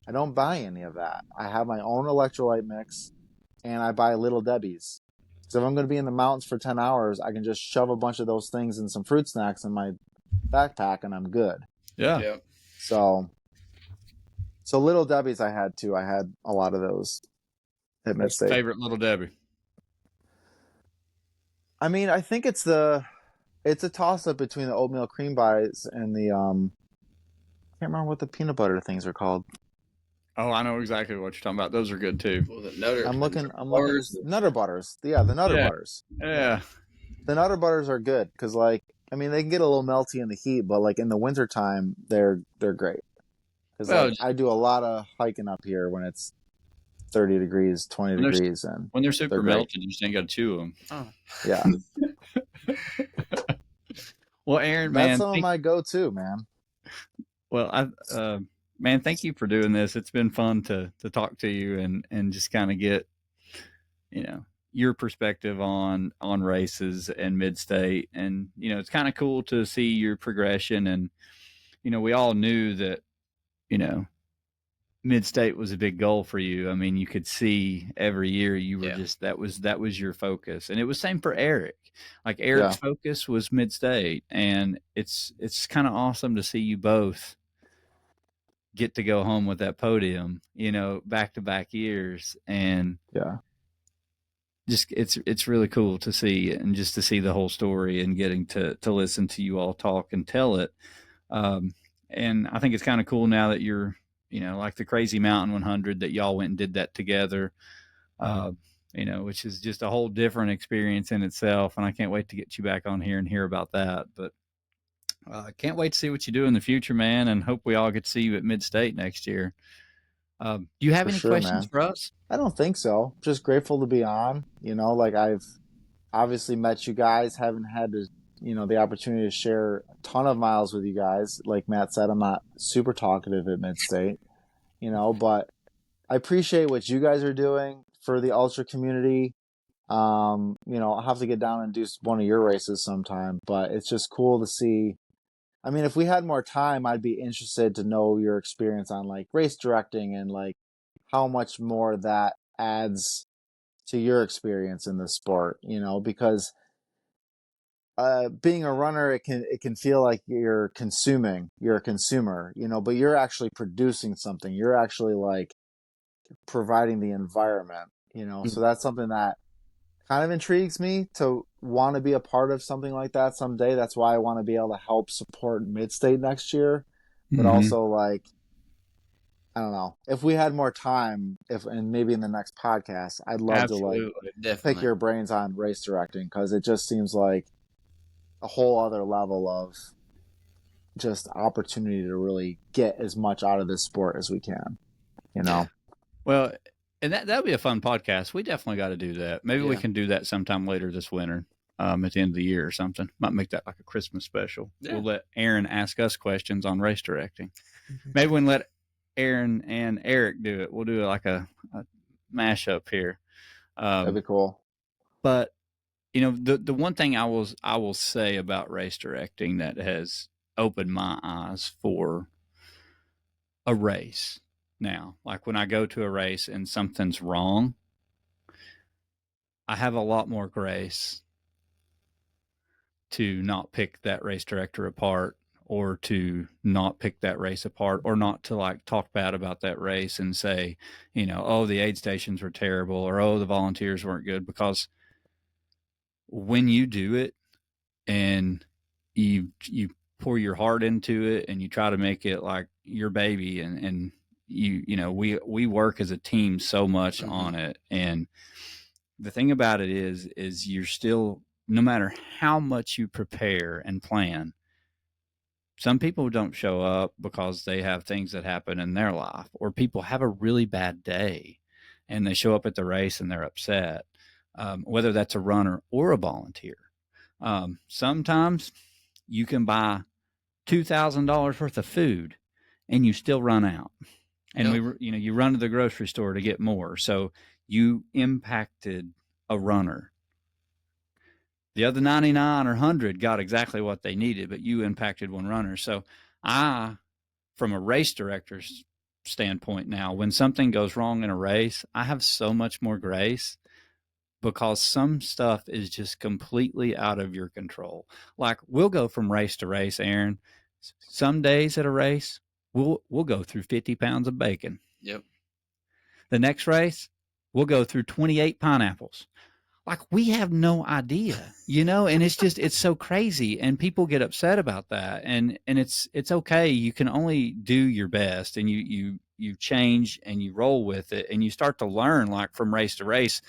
I don't buy any of that. I have my own electrolyte mix, and I buy Little Debbie's. So if I'm going to be in the mountains for 10 hours, I can just shove a bunch of those things and some fruit snacks in my backpack, and I'm good. Yeah. Yeah. So Little Debbie's I had too. I had a lot of those at What's your Midstate. favorite Little Debbie? I mean, I think it's a toss up between the oatmeal cream pies and the I can't remember what the peanut butter things are called. Oh, I know exactly what you're talking about. Those are good too. Well, the Nutter. I'm looking bars, to Nutter Butters. Yeah, the Nutter Yeah. Butters. Yeah. The Nutter Butters are good because, like, I mean, they can get a little melty in the heat, but like in the wintertime, they're great. Because Well, like I do a lot of hiking up here when it's 30 degrees, 20 When they're- degrees, and when they're super great. melted, you just ain't got to chew them. Oh. Yeah, Well, Aaron, that's man, some of my go-to, man. well, man, thank you for doing this. It's been fun to talk to you and just kind of get, your perspective on races and Midstate, and it's kind of cool to see your progression. And we all knew that Midstate was a big goal for you. I mean, you could see every year you were just that was your focus, and it was same for Eric. Like Eric's focus was Midstate, and it's kind of awesome to see you both get to go home with that podium, back to back years, and just it's really cool to see, and just to see the whole story and getting to listen to you all talk and tell it. And I think it's kind of cool now that you're, like the Crazy Mountain 100, that y'all went and did that together, which is just a whole different experience in itself. And I can't wait to get you back on here and hear about that. But I can't wait to see what you do in the future, man, and hope we all get to see you at Midstate next year. Do you have any questions for us? I don't think so. Just grateful to be on. Like I've obviously met you guys, haven't had to, the opportunity to share a ton of miles with you guys. Like Matt said, I'm not super talkative at Midstate, but I appreciate what you guys are doing for the ultra community. I'll have to get down and do one of your races sometime, but it's just cool to see. I mean, if we had more time, I'd be interested to know your experience on like race directing and like how much more that adds to your experience in the sport, because being a runner, it can feel like you're a consumer, but you're actually producing something. You're actually like providing the environment, so that's something that kind of intrigues me to want to be a part of something like that someday. That's why I want to be able to help support Midstate next year, but also like, I don't know, if we had more time, and maybe in the next podcast, I'd love to like pick your brains on race directing, because it just seems like a whole other level of just opportunity to really get as much out of this sport as we can, Well, and that would be a fun podcast. We definitely got to do that. Maybe we can do that sometime later this winter, at the end of the year or something. Might make that like a Christmas special. We'll let Aaron ask us questions on race directing. Maybe we can let Aaron and Eric do it. We'll do like a mashup here. That'd be cool. But the one thing I will say about race directing that has opened my eyes for a race. Now, like when I go to a race and something's wrong, I have a lot more grace to not pick that race director apart, or to not pick that race apart, or not to like talk bad about that race and say, oh, the aid stations were terrible, or oh, the volunteers weren't good. Because when you do it and you pour your heart into it and you try to make it like your baby, and we work as a team so much on it. And the thing about it is you're still, no matter how much you prepare and plan, some people don't show up because they have things that happen in their life, or people have a really bad day and they show up at the race and they're upset, whether that's a runner or a volunteer. Sometimes you can buy $2,000 worth of food and you still run out. And you run to the grocery store to get more. So you impacted a runner. The other 99 or 100 got exactly what they needed, but you impacted one runner. So I, from a race director's standpoint now, when something goes wrong in a race, I have so much more grace because some stuff is just completely out of your control. Like we'll go from race to race, Aaron. Some days at a race, we'll go through 50 pounds of bacon. Yep. The next race, we'll go through 28 pineapples. Like we have no idea, and it's so crazy, and people get upset about that, and it's okay. You can only do your best, and you change and you roll with it, and you start to learn, like from race to race,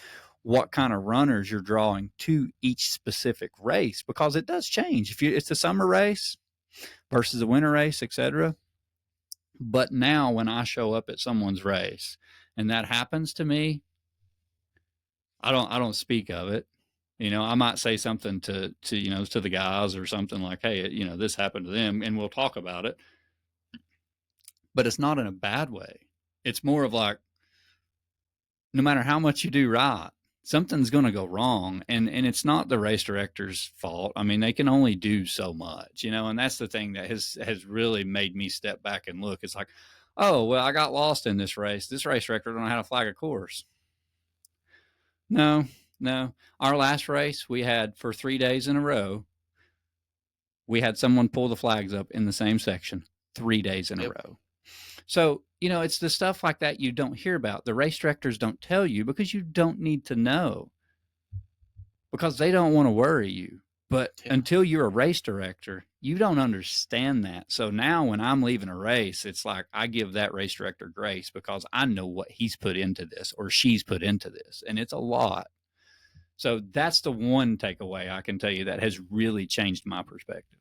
what kind of runners you're drawing to each specific race, because it does change. If it's a summer race versus a winter race, etc. But now when I show up at someone's race and that happens to me, I don't speak of it. I might say something to the guys or something like, hey, this happened to them, and we'll talk about it. But it's not in a bad way. It's more of like, no matter how much you do right, something's going to go wrong, and it's not the race director's fault. I mean, they can only do so much, and that's the thing that has really made me step back and look. It's like, oh, well, I got lost in this race. This race director don't know how to flag a course. No. Our last race we had for 3 days in a row, we had someone pull the flags up in the same section 3 days in a row. So, it's the stuff like that you don't hear about. The race directors don't tell you because you don't need to know, because they don't want to worry you. But until you're a race director, you don't understand that. So now when I'm leaving a race, it's like I give that race director grace because I know what he's put into this or she's put into this, and it's a lot. So that's the one takeaway I can tell you that has really changed my perspective.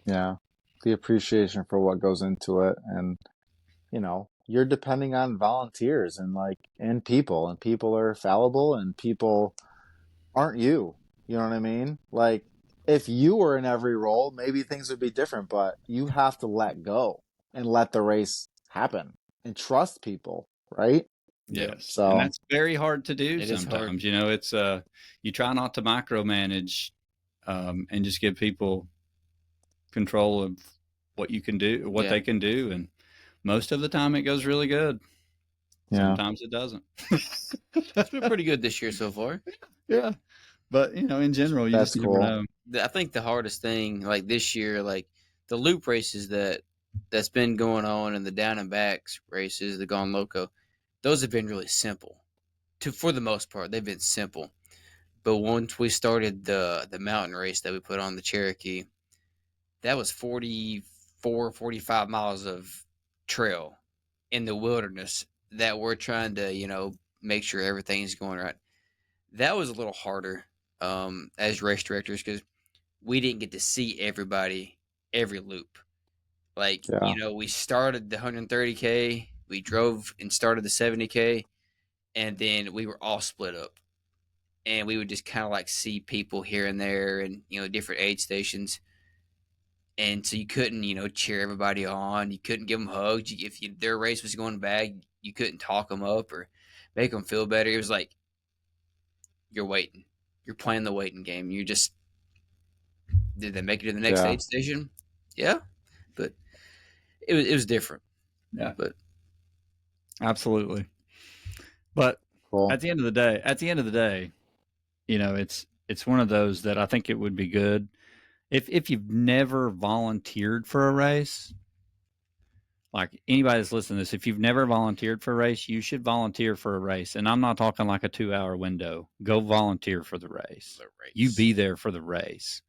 Yeah, the appreciation for what goes into it, and you're depending on volunteers and people are fallible, and people aren't you. You know what I mean? Like, if you were in every role, maybe things would be different, but you have to let go and let the race happen and trust people, right? Yes. So, and that's very hard to do It sometimes. It's you try not to micromanage and just give people control of what you can do, what they can do, and most of the time it goes really good. yeah. Sometimes it doesn't. It's been pretty good this year so far. Yeah. But, in general, you That's just cool. never know. I think the hardest thing, like this year, like the loop races that's been going on, and the down and backs races, the Gone Loco, those have been really simple. For the most part, they've been simple. But once we started the mountain race that we put on the Cherokee, that was 44, 45 miles of trail in the wilderness that we're trying to, make sure everything's going right. That was a little harder as race directors, because we didn't get to see everybody every loop. Like, we started the 130K, we drove and started the 70K, and then we were all split up. And we would just kind of like see people here and there, and, different aid stations. And so you couldn't, cheer everybody on. You couldn't give them hugs. If their race was going bad, you couldn't talk them up or make them feel better. It was like, you're waiting. You're playing the waiting game. You just, did they make it to the next aid station? Yeah, but it was different. Yeah, but absolutely. But Cool. at the end of the day, it's one of those that I think it would be good if you've never volunteered for a race. Like anybody that's listening to this, if you've never volunteered for a race, you should volunteer for a race. And I'm not talking like a 2-hour window. Go volunteer for the race. You be there for the race.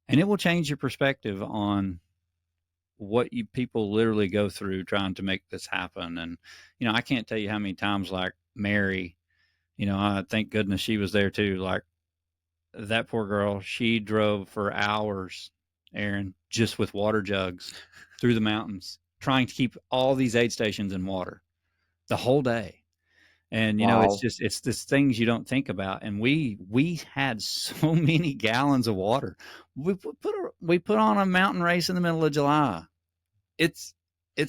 And it will change your perspective on what you people literally go through trying to make this happen. And, I can't tell you how many times, like Mary, I thank goodness she was there too. Like that poor girl, she drove for hours, Aaron, just with water jugs through the mountains, trying to keep all these aid stations in water the whole day. And, it's this things you don't think about. And we had so many gallons of water. We put on a mountain race in the middle of July. It's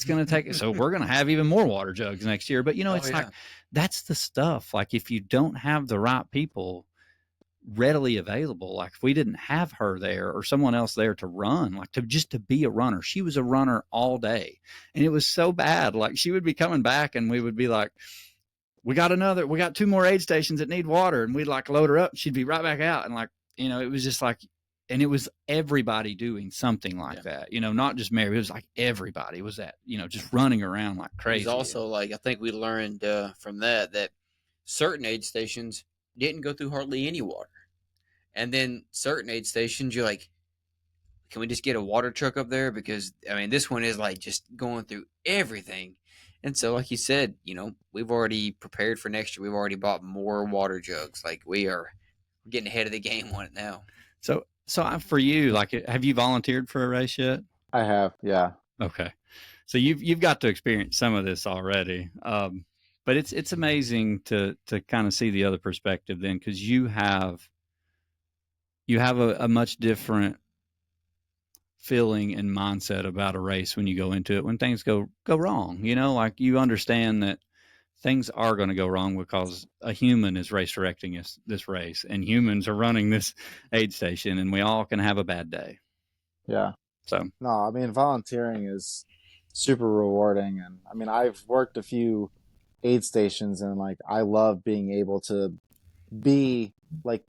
going to take it. So we're going to have even more water jugs next year. But, like, that's the stuff. Like if you don't have the right people, readily available. Like if we didn't have her there or someone else there to run, like to be a runner, she was a runner all day. And it was so bad. Like she would be coming back and we would be like, we got two more aid stations that need water. And we'd like load her up. She'd be right back out. And like, it was just like, and it was everybody doing something like that, not just Mary. It was like everybody was just running around like crazy. It was also like, I think we learned from that certain aid stations didn't go through hardly any water. And then certain aid stations, you're like, can we just get a water truck up there? Because, I mean, this one is like just going through everything. And so, like you said, we've already prepared for next year. We've already bought more water jugs. Like we're getting ahead of the game on it now. So for you, like, have you volunteered for a race yet? I have, yeah. Okay. So you've got to experience some of this already. But it's amazing to kind of see the other perspective then, because you have a much different feeling and mindset about a race when you go into it, when things go wrong, like you understand that things are going to go wrong because a human is race directing this race, and humans are running this aid station, and we all can have a bad day. Yeah. So, no, I mean, volunteering is super rewarding. And I mean, I've worked a few aid stations, and like, I love being able to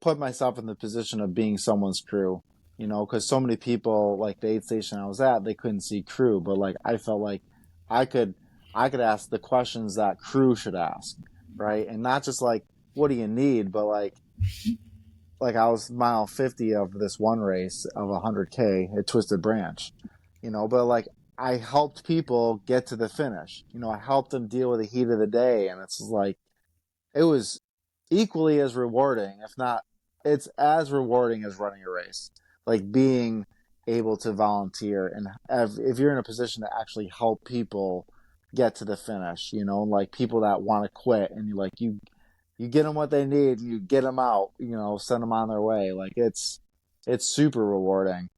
put myself in the position of being someone's crew, because so many people, like the aid station I was at, they couldn't see crew, but like, I felt like I could ask the questions that crew should ask, right? And not just like, what do you need, but like I was mile 50 of this one race of 100K at Twisted Branch, but like, I helped people get to the finish. I helped them deal with the heat of the day, and it's like, it was equally as rewarding, if not, it's as rewarding as running a race. Like being able to volunteer, and if you're in a position to actually help people get to the finish, like people that want to quit, and you get them what they need, and you get them out, send them on their way. Like it's super rewarding.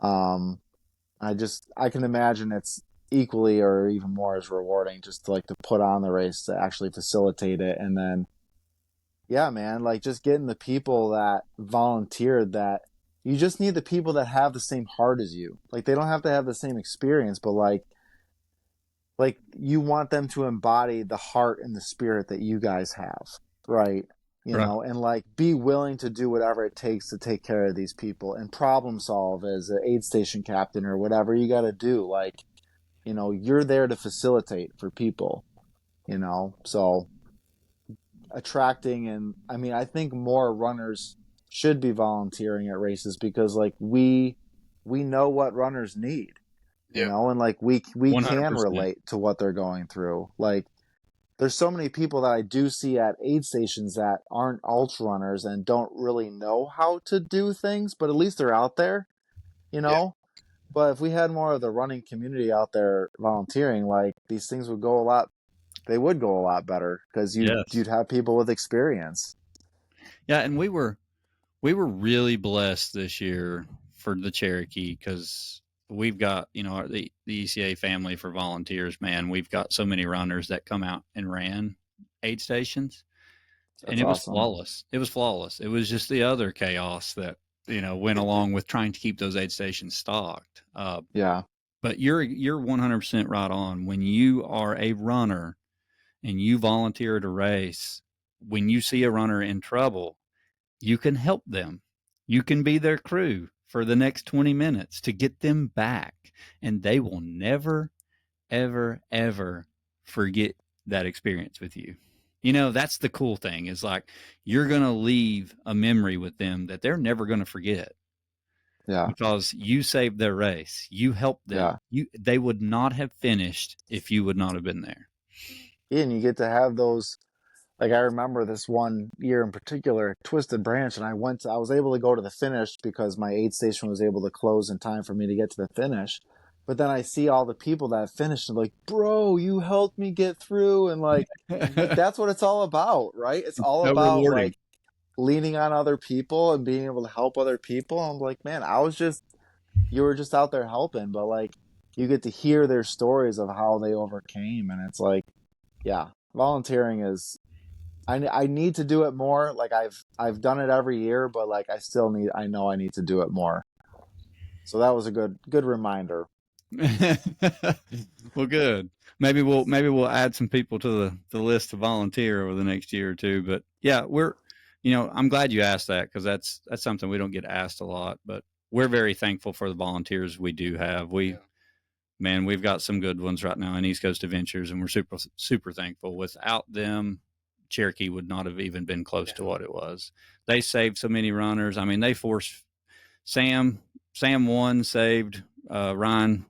I can imagine it's equally or even more as rewarding just to put on the race, to actually facilitate it. And then, yeah, man, like just getting the people that volunteered, that you just need the people that have the same heart as you. Like they don't have to have the same experience, but like you want them to embody the heart and the spirit that you guys have, right? And like be willing to do whatever it takes to take care of these people and problem solve as an aid station captain or whatever you got to do. Like, you're there to facilitate for people, so attracting. And I mean, I think more runners should be volunteering at races, because like we know what runners need, and like we 100%. Can relate to what they're going through. Like there's so many people that I do see at aid stations that aren't ultra runners and don't really know how to do things, but at least they're out there, Yeah. But if we had more of the running community out there volunteering, like these things would go a lot better, because you'd have people with experience. Yeah, and we were really blessed this year for the Cherokee, because we've got, the ECA family for volunteers, man, we've got so many runners that come out and ran aid stations. That's and it was awesome. flawless. It was flawless. It was just the other chaos that, went along with trying to keep those aid stations stocked. Yeah. But you're 100% right on. When you are a runner and you volunteer at a race, when you see a runner in trouble, you can help them. You can be their crew for the next 20 minutes to get them back. And they will never, ever, ever forget that experience with you. That's the cool thing, is like, you're going to leave a memory with them that they're never going to forget. Yeah. Because you saved their race. You helped them. Yeah. They would not have finished if you would not have been there. Yeah, and you get to have those. Like I remember this one year in particular, Twisted Branch, and I was able to go to the finish because my aid station was able to close in time for me to get to the finish. But then I see all the people that finished, and like, bro, you helped me get through, and like that's what it's all about, right? It's all So about rewarding. like leaning on other people and being able to help other people. I'm like, man, you were just out there helping, but like you get to hear their stories of how they overcame, and it's like, yeah, volunteering is, I need to do it more. Like I've done it every year, but like I know I need to do it more. So that was a good reminder. Well, good. Maybe we'll add some people to the list to volunteer over the next year or two. But yeah, I'm glad you asked that, because that's something we don't get asked a lot. But we're very thankful for the volunteers we do have. Man, we've got some good ones right now in East Coast Adventures, and we're super thankful. Without them, Cherokee would not have even been close to what it was. They saved so many runners. I mean, they forced Sam one saved Ryan.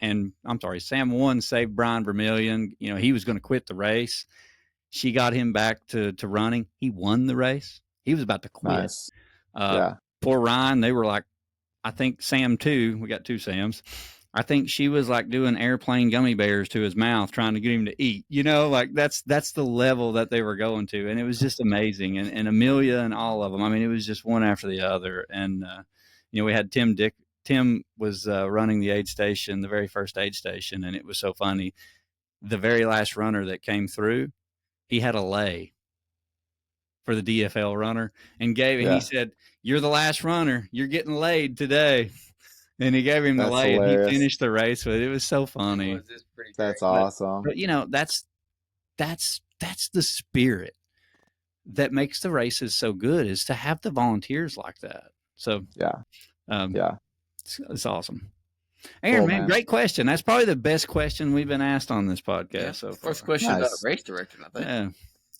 And I'm sorry, Sam one saved Brian Vermillion. He was going to quit the race. She got him back to running. He won the race. He was about to quit. Nice. Yeah. Poor Ryan, they were like, I think Sam too, we got two Sams. I think she was like doing airplane gummy bears to his mouth, trying to get him to eat. Like that's the level that they were going to. And it was just amazing. And Amelia and all of them, I mean, it was just one after the other. And, we had Tim was running the aid station, the very first aid station, and it was so funny. The very last runner that came through, he had a lay for the DFL runner and he said, "You're the last runner. You're getting laid today." And he gave him the lay, hilarious. And he finished the race with it. It was so funny. That's awesome. But that's the spirit that makes the races so good, is to have the volunteers like that. So it's awesome. Aaron, man, great question. That's probably the best question we've been asked on this podcast so far. First question about a race director, I think.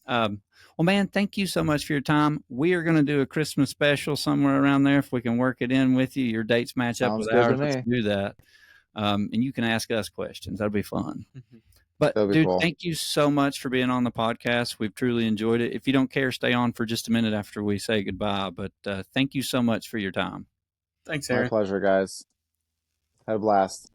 Yeah. Well, man, thank you so much for your time. We are going to do a Christmas special somewhere around there if we can work it in with you. Your dates match up with ours. Let's do that. And you can ask us questions. That'll be fun. But, dude, cool. Thank you so much for being on the podcast. We've truly enjoyed it. If you don't care, stay on for just a minute after we say goodbye. But thank you so much for your time. Thanks, Aaron. My pleasure, guys. Had a blast.